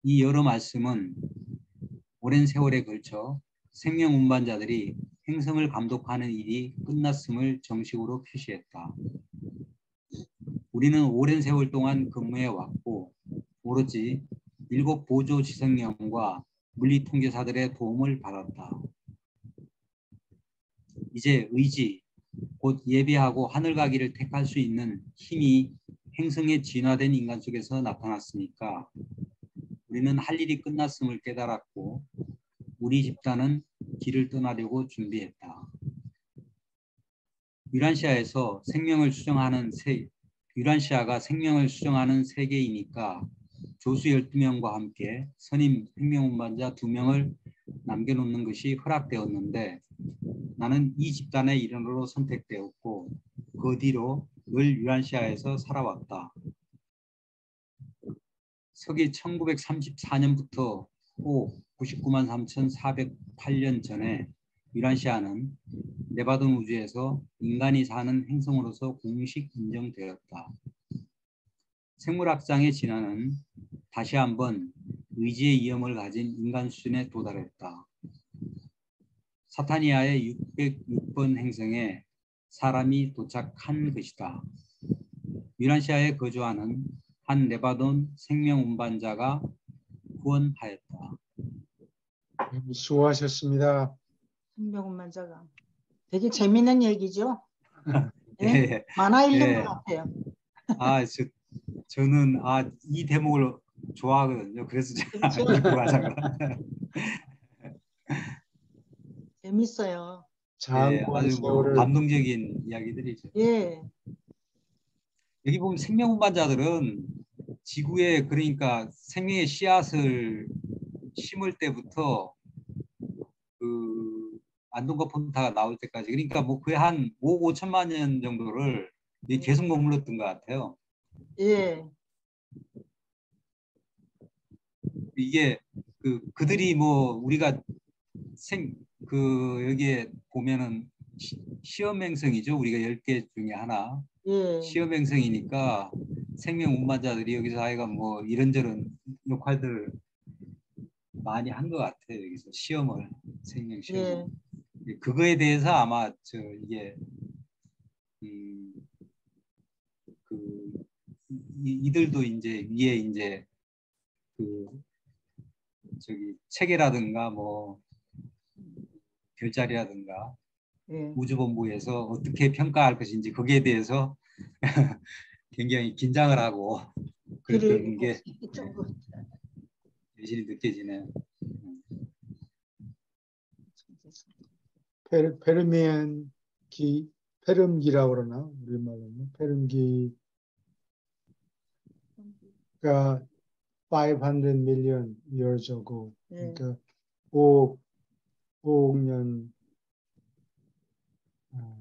이 여러 말씀은 오랜 세월에 걸쳐 생명 운반자들이 행성을 감독하는 일이 끝났음을 정식으로 표시했다. 우리는 오랜 세월 동안 근무해 왔고 오로지 7 보조 지성령과 물리통계사들의 도움을 받았다. 이제 의지, 곧 예비하고 하늘가기를 택할 수 있는 힘이 행성에 진화된 인간 속에서 나타났으니까 우리는 할 일이 끝났음을 깨달았고 우리 집단은 길을 떠나려고 준비했다. 유란시아가 생명을 수정하는 세계이니까 조수 12명과 함께 선임 생명운반자 2명을 남겨놓는 것이 허락되었는데 나는 이 집단의 일원으로 선택되었고 그 뒤로 늘 유란시아에서 살아왔다. 서기 1934년부터 99만 3,408년 전에 유란시아는 네바돈 우주에서 인간이 사는 행성으로서 공식 인정되었다. 생물학상의 진화는 다시 한번 의지의 위험을 가진 인간 수준에 도달했다. 사타니아의 606번 행성에 사람이 도착한 것이다. 유란시아에 거주하는 한 네바돈 생명 운반자가 구원하였다. 수고하셨습니다. 생명 운반자가 되게 재밌는 얘기죠. 예? 예. 만화 읽는 예. 것 같아요. 저는 이 대목을 좋아하거든요. 그래서 제가 그렇죠? 읽고 가자고. 재밌어요. 예, 장구한 아주 세월을 감동적인 이야기들이죠. 예. 여기 보면 생명 운반자들은 지구에 그러니까 생명의 씨앗을 심을 때부터 그 안동과 폰타가 나올 때까지 그러니까 뭐 거의 한 5, 5천만 년 정도를 계속 머물렀던 것 같아요. 예. 이게 그들이 뭐 우리가 여기에 보면은 시험 행성이죠. 우리가 10개 중에 하나. 예. 시험 행성이니까 생명 운반자들이 여기서 하여간 뭐 이런저런 역할들 많이 한 것 같아요. 여기서 생명 시험을. 예. 그거에 대해서 아마 이게 이들도 이제 위에 이제 체계라든가 뭐 별자리라든가 예. 우주본부에서 어떻게 평가할 것인지 거기에 대해서 굉장히 긴장을 하고 그랬던 게 여실히 느껴지네요. 페름기라고 그러나 우리말로는 페름기가 500 million years ago, 그러니까 5억 년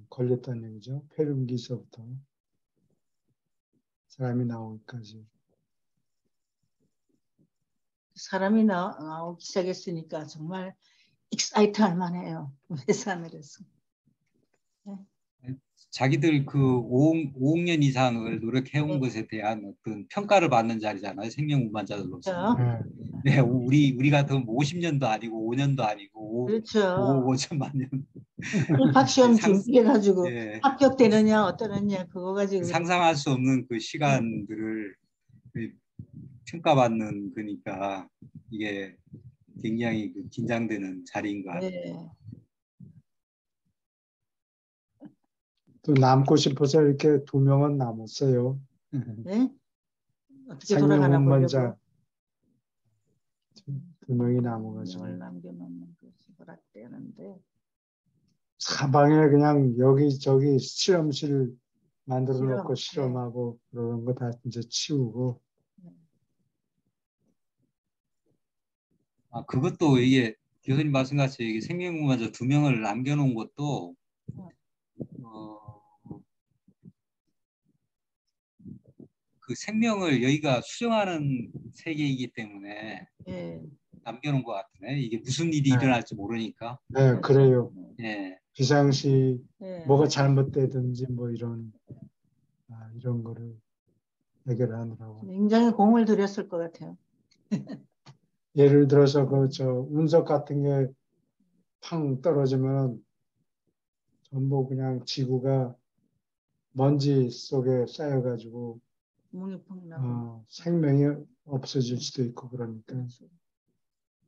걸렸다는 얘기죠. 페름기서부터 사람이 나오기까지. 사람이 나오기 시작했으니까 정말 익사이트할 만해요. 회사하늘에서. 자기들 그 5억 년 이상을 노력해온 네. 것에 대한 어떤 평가를 받는 자리잖아요. 생명 운반자들로서. 그렇죠. 네, 우리 같은 50년도 아니고 5년도 아니고 그렇죠. 5억 5천만 년. 입학시험 준비해가지고 예, 합격되느냐 어떠느냐 그거 가지고 상상할 수 없는 그 시간들을 평가받는 거니까 이게 굉장히 긴장되는 자리인 것 같아요. 네. 또 남고 싶어서 이렇게 2명은 남았어요. 네? 어떻게 돌아가나 보려고. 2명이 남아가지고. 남겨놓는 것이 허락되는데. 사방에 그냥 여기저기 실험실 만들어 놓고 실험, 실험하고 그런 거 다 이제 치우고. 그것도 이게 교수님 말씀같이 이게 생명운반자 2명을 남겨놓은 것도 그 생명을 여기가 수정하는 세계이기 때문에 남겨놓은 것 같네. 이게 무슨 일이 일어날지 모르니까. 네, 그래요. 네. 비상시 뭐가 잘못되든지 뭐 이런 거를 해결하느라고. 굉장히 공을 들였을 것 같아요. 예를 들어서 운석 같은 게 팡 떨어지면 전부 그냥 지구가 먼지 속에 쌓여가지고 생명이 없어질 수도 있고 그러니까. 그렇죠.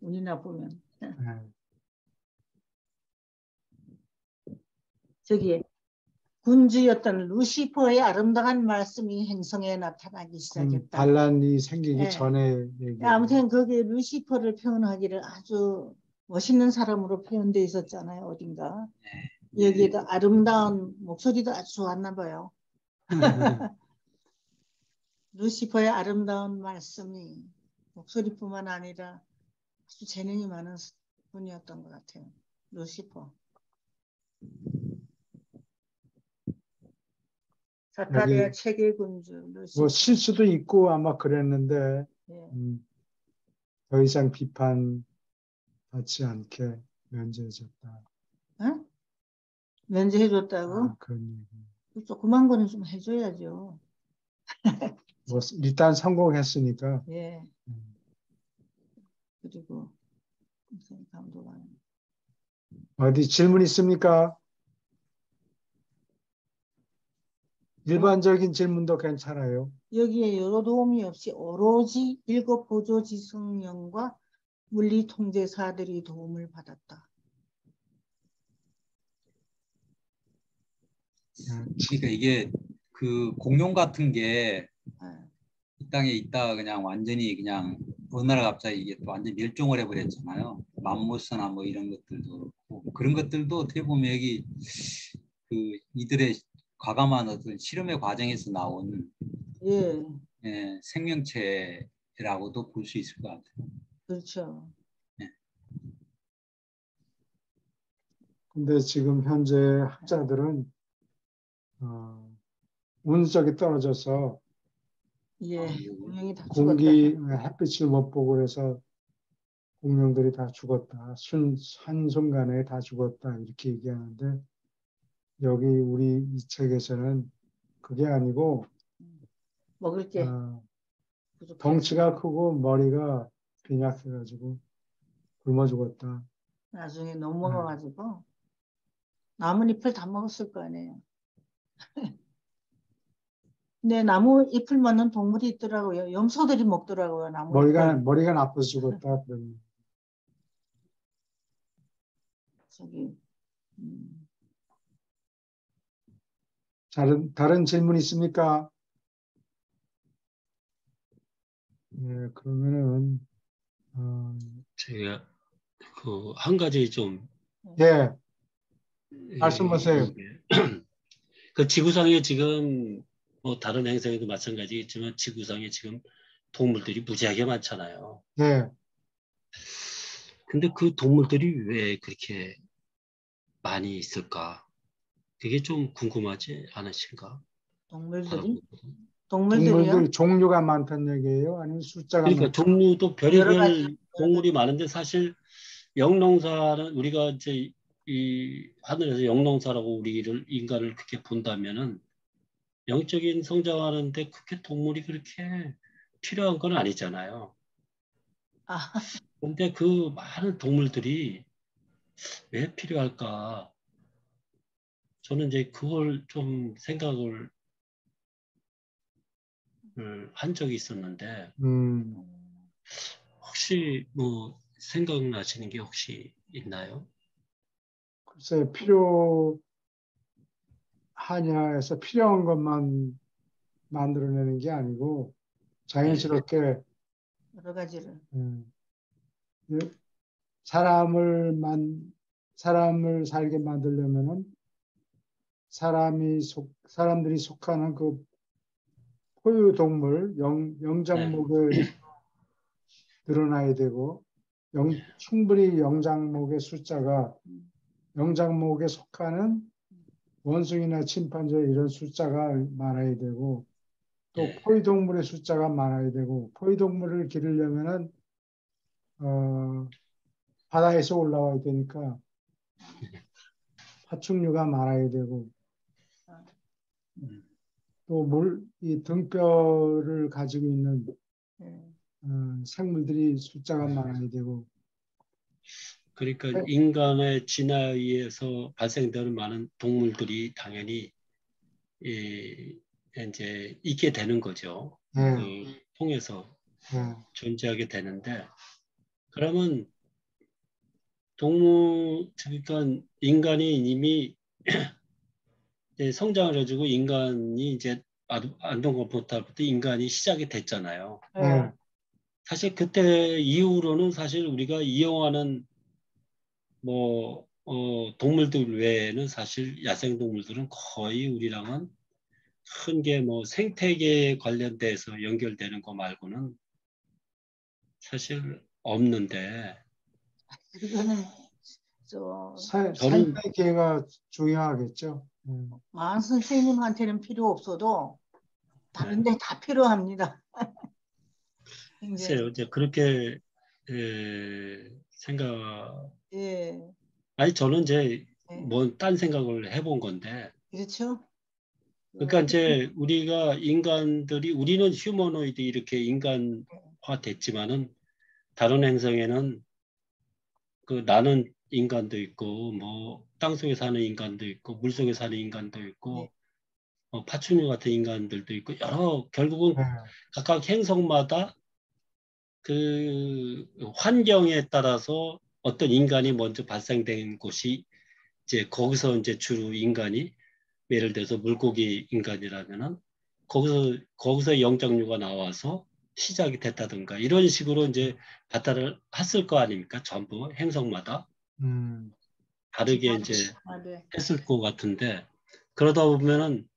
운이 나쁘면. 저기 군주였던 루시퍼의 아름다운 말씀이 행성에 나타나기 시작했다. 반란이 생기기 전에 얘기. 아무튼 거기에 루시퍼를 표현하기를 아주 멋있는 사람으로 표현되어 있었잖아요. 어딘가. 여기에도 아름다운 목소리도 아주 좋았나 봐요. 루시퍼의 아름다운 말씀이 목소리뿐만 아니라 아주 재능이 많은 분이었던 것 같아요. 루시퍼. 사타리아 체계군주 루시퍼. 뭐 실수도 있고 아마 그랬는데 더 이상 비판 받지 않게 면제해줬다. 어? 면제해줬다고? 그런 얘기. 조그만 거는 좀 해줘야죠. 뭐 일단 성공했으니까. 예. 그리고 감독하는. 어디 질문 있습니까? 일반적인 질문도 괜찮아요. 여기에 여러 도움이 없이 오로지 일곱 보조지성령과 물리 통제사들이 도움을 받았다. 그러니까 이게 그 공룡 같은 게 이 땅에 있다가 그냥 완전히 그냥 어느 날 갑자기 이게 또 완전 멸종을 해버렸잖아요. 맘모스나 뭐 이런 것들도 그렇고 그런 것들도 어떻게 보면 여기 그 이들의 과감한 어떤 실험의 과정에서 나온 생명체라고도 볼 수 있을 것 같아요. 그렇죠. 근데 지금 현재 학자들은 운석이 떨어져서 공룡이 다 공기 죽었다. 햇빛을 못 보고 그래서 공룡들이 다 죽었다. 한순간에 다 죽었다. 이렇게 얘기하는데 여기 우리 이 책에서는 그게 아니고 먹을 게 덩치가 크고 머리가 빈약해가지고 굶어 죽었다. 나중에 너무 먹어가지고 나뭇잎을 다 먹었을 거 아니에요. 근데 나무 잎을 먹는 동물이 있더라고요. 염소들이 먹더라고요. 나무 머리가 나빠 죽었다. 그러면. 저기 다른 질문 있습니까? 예, 그러면은 제가 그 한 가지 좀 예, 말씀하세요. 그 지구상에 지금 뭐 다른 행성에도 마찬가지겠지만 지구상에 지금 동물들이 무지하게 많잖아요. 예, 근데 그 동물들이 왜 그렇게 많이 있을까? 그게 좀 궁금하지 않으신가? 동물들이 동물들 종류가 많다는 얘기예요? 아니면 숫자가 그러니까 종류도 여러 가지, 별의별 동물이 많은데 사실 영농사는 우리가 이제 이 하늘에서 영농사라고 우리를 인간을 그렇게 본다면은 영적인 성장하는데 그렇게 동물이 그렇게 필요한 건 아니잖아요. 근데 그 많은 동물들이 왜 필요할까? 저는 이제 그걸 좀 생각을 한 적이 있었는데 혹시 뭐 생각나시는 게 혹시 있나요? 글쎄 필요하냐 해서 필요한 것만 만들어내는 게 아니고 자연스럽게 여러 가지를 사람을 살게 만들려면은 사람들이 속하는 그 포유 동물 영장목을 늘어나야 되고 충분히 영장목에 속하는 원숭이나 침판지 이런 숫자가 많아야 되고 또 포유동물의 숫자가 많아야 되고 포유동물을 기르려면은 바다에서 올라와야 되니까 파충류가 많아야 되고 또 이 등뼈를 가지고 있는 생물들이 숫자가 많아야 되고 그러니까 인간의 진화에 의해서 발생되는 많은 동물들이 당연히 이제 있게 되는 거죠. 그 통해서 존재하게 되는데 그러면 그러니까 인간이 이미 성장을 해주고 인간이 이제 안동건포탈부터 인간이 시작이 됐잖아요. 사실 그때 이후로는 사실 우리가 이용하는 동물들 외에는 사실 야생동물들은 거의 우리랑은 큰 게 생태계에 관련돼서 연결되는 거 말고는 사실 없는데. 그거는 생태계가 중요하겠죠. 마흔 선생님한테는 필요 없어도 다른 데 다 필요합니다. 글쎄요, 이제 그렇게 생각. 아니 저는 이제 딴 생각을 해본 건데. 그렇죠. 그러니까 이제 우리는 휴머노이드 이렇게 인간화 됐지만은 다른 행성에는 그 나는 인간도 있고 땅속에 사는 인간도 있고 물속에 사는 인간도 있고 파충류 같은 인간들도 있고 결국은 각각 행성마다 그 환경에 따라서 어떤 인간이 먼저 발생된 곳이 이제 거기서 이제 주로 인간이 예를 들어서 물고기 인간이라면은 거기서 영장류가 나와서 시작이 됐다든가 이런 식으로 이제 발달을 했을 거 아닙니까? 전부 행성마다 다르게 이제 했을 것 같은데 그러다 보면은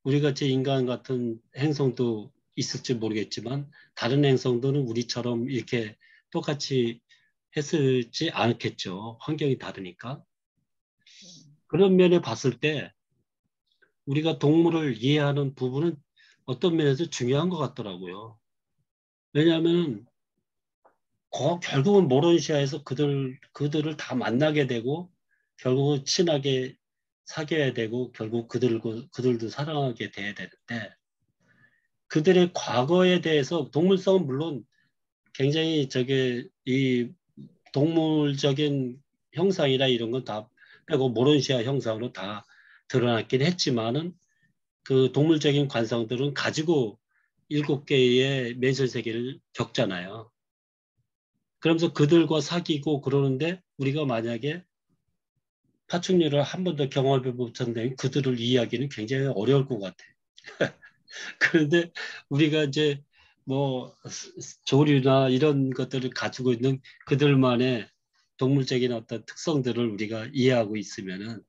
우리 같이 인간 같은 행성도 있을지 모르겠지만 다른 행성들은 우리처럼 이렇게 똑같이 했을지 않겠죠. 환경이 다르니까. 그런 면에 봤을 때 우리가 동물을 이해하는 부분은 어떤 면에서 중요한 것 같더라고요. 왜냐하면 결국은 모론시아에서 그들을 다 만나게 되고 결국은 친하게 사귀어야 되고 결국 그들도 사랑하게 돼야 되는데 그들의 과거에 대해서 동물성은 물론 굉장히 이 동물적인 형상이나 이런 건 다 하고 모론시아 형상으로 다 드러났긴 했지만은 그 동물적인 관성들은 가지고 7개의 맨션 세계를 겪잖아요. 그러면서 그들과 사귀고 그러는데 우리가 만약에 파충류를 한 번 더 경험해 보셨다면 그들을 이해하기는 굉장히 어려울 것 같아. 그런데 우리가 이제 뭐 조류나 이런 것들을 가지고 있는 그들만의 동물적인 어떤 특성들을 우리가 이해하고 있으면은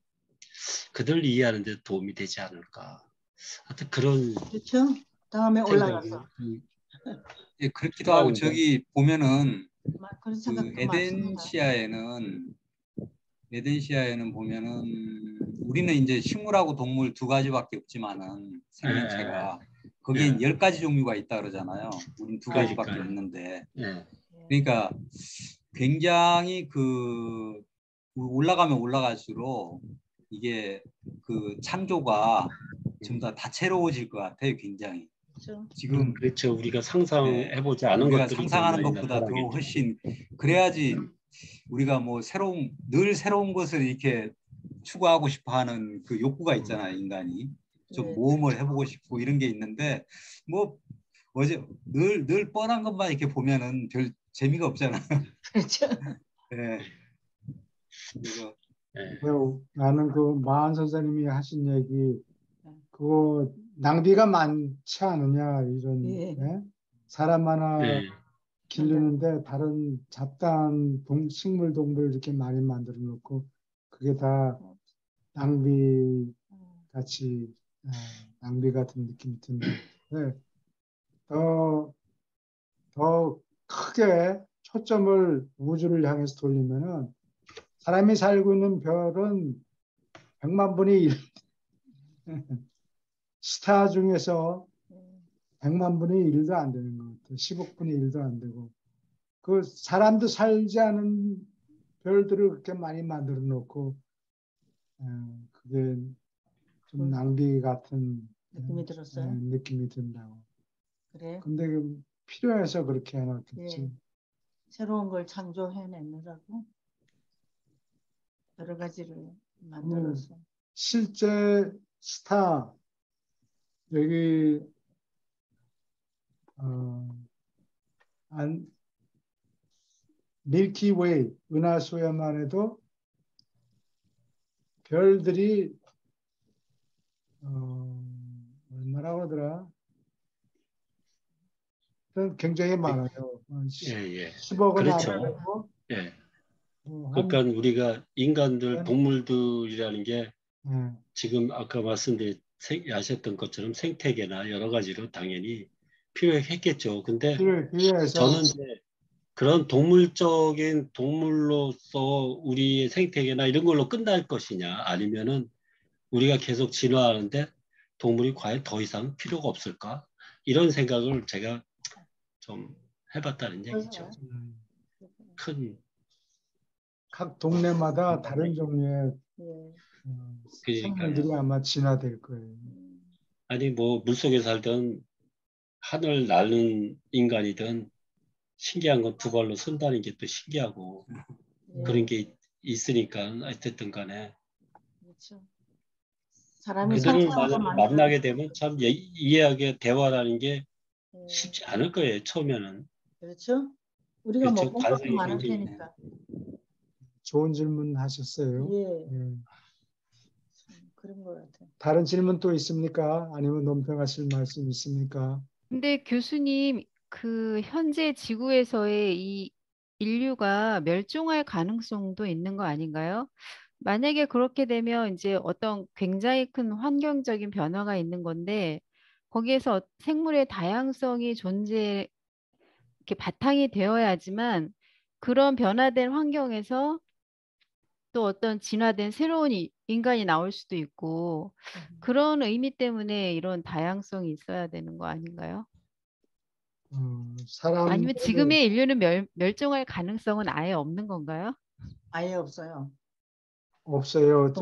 그들을 이해하는 데 도움이 되지 않을까. 하여튼 그런 그렇죠. 다음에 생각이 올라가서 예, 그렇기도 하고 저기 보면은 그런 그 생각도 많습니다. 에덴시아에는 보면은 우리는 이제 식물하고 동물 두 가지밖에 없지만은 생명체가 거기엔 10가지 종류가 있다 그러잖아요. 우린 두 가지밖에 그러니까요. 없는데. 예. 그러니까 굉장히 그 올라가면 올라갈수록 이게 그 창조가 좀 더 다채로워질 것 같아요. 굉장히. 그렇죠. 지금 그렇죠. 우리가 상상해보지 않은 우리가 것들이 더 상상하는 많이 것보다 더 나타나겠죠. 훨씬 그래야지 우리가 뭐 늘 새로운 것을 이렇게 추구하고 싶어하는 그 욕구가 있잖아요. 인간이 좀 네. 모험을 해보고 싶고 이런 게 있는데 뭐 어제 늘 뻔한 것만 이렇게 보면은 별 재미가 없잖아요. 그렇죠. 네. 그래서 예. 나는 그 마한 선생님이 하신 얘기 그거 낭비가 많지 않느냐 이런 예. 예? 사람 하나 예. 기르는데 다른 잡다한 식물 동물 이렇게 많이 만들어 놓고 그게 다 낭비 같이 낭비 같은 느낌이 든다. 네. 더 크게 초점을 우주를 향해서 돌리면은 사람이 살고 있는 별은 100만 분의 1 스타 중에서 100만 분의 1도 안 되는 것 같아요. 10억 분의 1도 안 되고 그 사람도 살지 않은 별들을 그렇게 많이 만들어 놓고 그게 좀 낭비 같은 느낌이 들었어요. 느낌이 든다고. 그래. 근데 필요해서 그렇게 해놨겠지. 예. 새로운 걸 창조해내느라고 여러 가지를 만들었어. 실제 스타 여기 밀키웨이 은하수에만 해도 별들이 얼마나 하더라? 굉장히 많아요. 예. 10억은 그렇죠. 안 되고 예. 한 그러니까 우리가 인간들, 동물들이라는 게 예. 지금 아까 말씀드린 아셨던 것처럼 생태계나 여러 가지로 당연히 필요했겠죠. 근데 필요해서 저는 이제 그런 동물적인 동물로서 우리의 생태계나 이런 걸로 끝날 것이냐 아니면은 우리가 계속 진화하는데 동물이 과연 더 이상 필요가 없을까? 이런 생각을 제가 좀 해봤다는 얘기죠. 큰 각 동네마다 다른 종류의 그러니까요. 생물들이 아마 진화될 거예요. 아니 뭐 물속에 살던 하늘 나는 인간이든 신기한 건 두 발로 선다는 게 또 신기하고 그런 게 있으니까 어쨌든 간에 그렇죠. 사람이 그들을 상상으로 만나게 되면 참 이해하게 대화라는 게 쉽지 않을 거예요. 처음에는. 그렇죠. 우리가 그렇죠. 못 본 것도 관성이 많을 굉장히 테니까. 좋은 질문 하셨어요. 예. 그런 것 같아요. 다른 질문 또 있습니까? 아니면 논평하실 말씀 있습니까? 근데 교수님, 그 현재 지구에서의 이 인류가 멸종할 가능성도 있는 거 아닌가요? 만약에 그렇게 되면 이제 어떤 굉장히 큰 환경적인 변화가 있는 건데 거기에서 생물의 다양성이 이렇게 바탕이 되어야지만 그런 변화된 환경에서 또 어떤 진화된 새로운 인간이 나올 수도 있고 그런 의미 때문에 이런 다양성이 있어야 되는 거 아닌가요? 아니면 지금의 인류는 멸종할 가능성은 아예 없는 건가요? 아예 없어요. 없어요.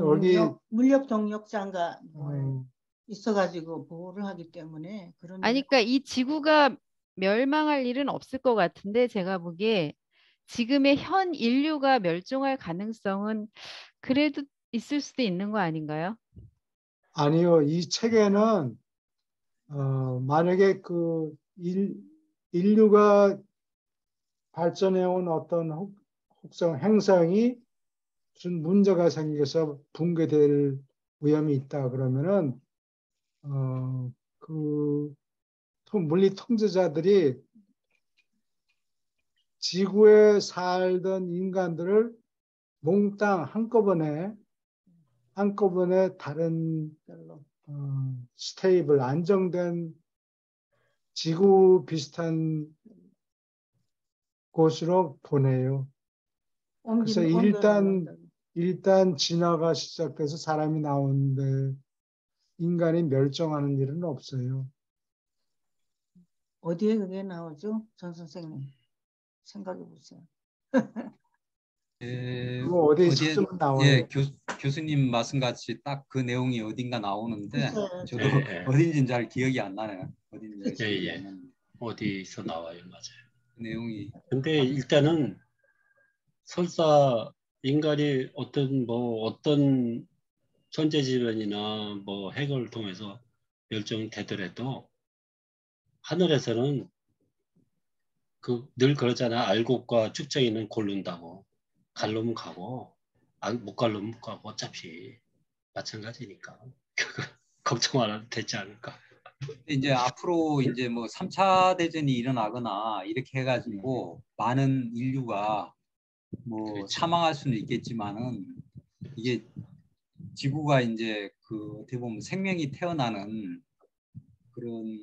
물력 동력장가 있어가지고 보호를 하기 때문에 그런. 아니, 그러니까 이 지구가 멸망할 일은 없을 것 같은데 제가 보기에 지금의 현 인류가 멸종할 가능성은 그래도 있을 수도 있는 거 아닌가요? 아니요, 이 책에는 만약에 인류가 발전해온 어떤 혹성 행성이 무슨 문제가 생겨서 붕괴될 위험이 있다 그러면은 그 물리 통제자들이 지구에 살던 인간들을 몽땅 한꺼번에 다른 스테이블 안정된 지구 비슷한 곳으로 보내요. 그래서 일단 진화가 시작돼서 사람이 나오는데 인간이 멸종하는 일은 없어요. 어디에 그게 나오죠? 전 선생님 생각해 보세요. 그거 어디에 찾으면 나와요. 예, 교수님 말씀같이 딱 그 내용이 어딘가 나오는데 있어요. 저도 예. 어딘지는 잘 기억이 안 나네요. 어딘지 잘 예, 기억이 예. 안 나는데 어디서 나와요, 맞아요. 그 내용이 근데 일단은 설사 인간이 어떤 천재지변이나 뭐 핵을 통해서 멸종이 되더라도 하늘에서는 늘 그러잖아. 알곡과 쭉정이는 고른다고. 갈로면 가고 못 갈로면 못 가고 어차피 마찬가지니까 걱정 안 해도 되지 않을까. 이제 앞으로 이제 뭐 3차 대전이 일어나거나 이렇게 해가지고 많은 인류가 뭐 그렇죠. 사망할 수는 있겠지만은 이게 지구가 이제 그 어떻게 보면 생명이 태어나는 그런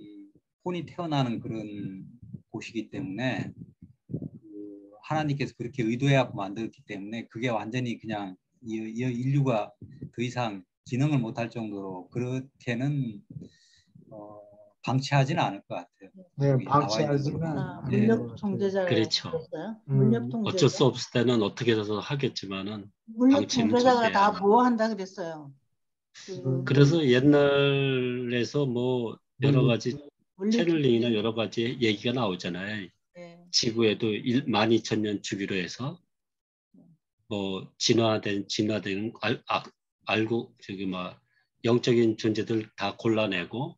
혼이 태어나는 그런 곳이기 때문에 그 하나님께서 그렇게 의도해갖고 만들었기 때문에 그게 완전히 그냥 인류가 더 이상 기능을 못할 정도로 그렇게는 방치하지는 않을 것 같아요. 네, 여기 나와 있는 방치하지는 거로. 않아요. 물력 통제자를 그렇죠. 했어요? 물력 음. 통제자. 어쩔 수 없을 때는 어떻게 해서 하겠지만은 물력 방치는 통제자가 절대 다 안 보호한다 그랬어요. 그래서 옛날에서 뭐 여러 가지 물리 채널링이나 통제. 여러 가지 얘기가 나오잖아요. 네. 지구에도 12,000년 주기로 해서 뭐 진화된 알고 저기 막 영적인 존재들 다 골라내고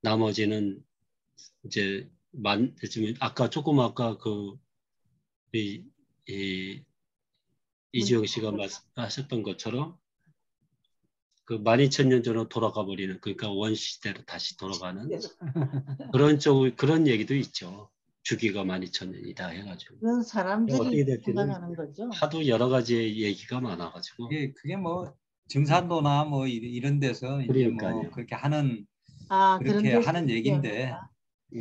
나머지는 이제 지금 아까 이지영 씨가 말씀하셨던 것처럼 그 12,000년 전으로 돌아가 버리는 그러니까 원시대로 다시 돌아가는 그런 얘기도 있죠. 주기가 12,000년이다 해가지고 그건 어떻게 사람들이 될지는 생각하는 거죠. 하도 여러 가지 얘기가 많아가지고 그게 뭐 증산도나 뭐 이런 데서 이제 뭐 그러니까요. 그렇게 하는 그런 그렇게 데서 하는 얘기인데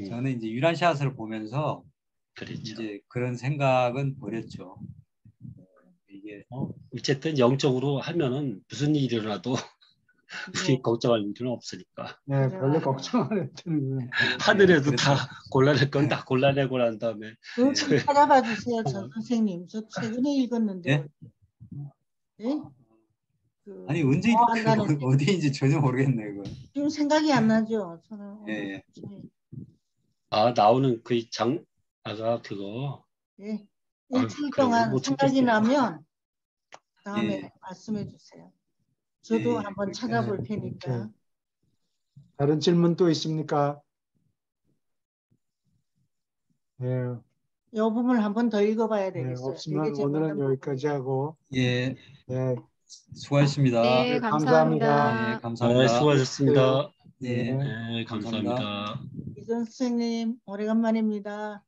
저는 이제 유란샷을 보면서 그렇죠. 이제 그런 생각은 버렸죠. 이게 어쨌든 영적으로 하면은 무슨 일이 일어나도 우리 걱정할 일은 없으니까. 네, 별로 걱정 안 했던 하늘에도 그렇죠. 다 골라낼 건 다 골라내고 난 다음에 그거 좀 찾아봐 주세요, 전 선생님. 저 최근에 읽었는데. 예? 예? 아니 언제 한다는 어디인지 전혀 모르겠네 그거. 지금 생각이 안 나죠. 저는 예. 나오는 그 아가 그거 예. 아유, 일주일 그런 걸 동안 못 생각이 찾겠어요. 나면 다음에 예. 말씀해 주세요. 저도 예, 한번 찾아볼 테니까. 다른 질문 또 있습니까? 예, 이 부분을 한번 더 읽어봐야 네, 되겠어요. 없으면 되게 오늘은 재밌는 여기까지 하고. 예. 네, 수고하셨습니다. 네, 감사합니다. 예, 감사합니다. 수고하셨습니다. 예. 네, 감사합니다. 이전 선생님 오래간만입니다.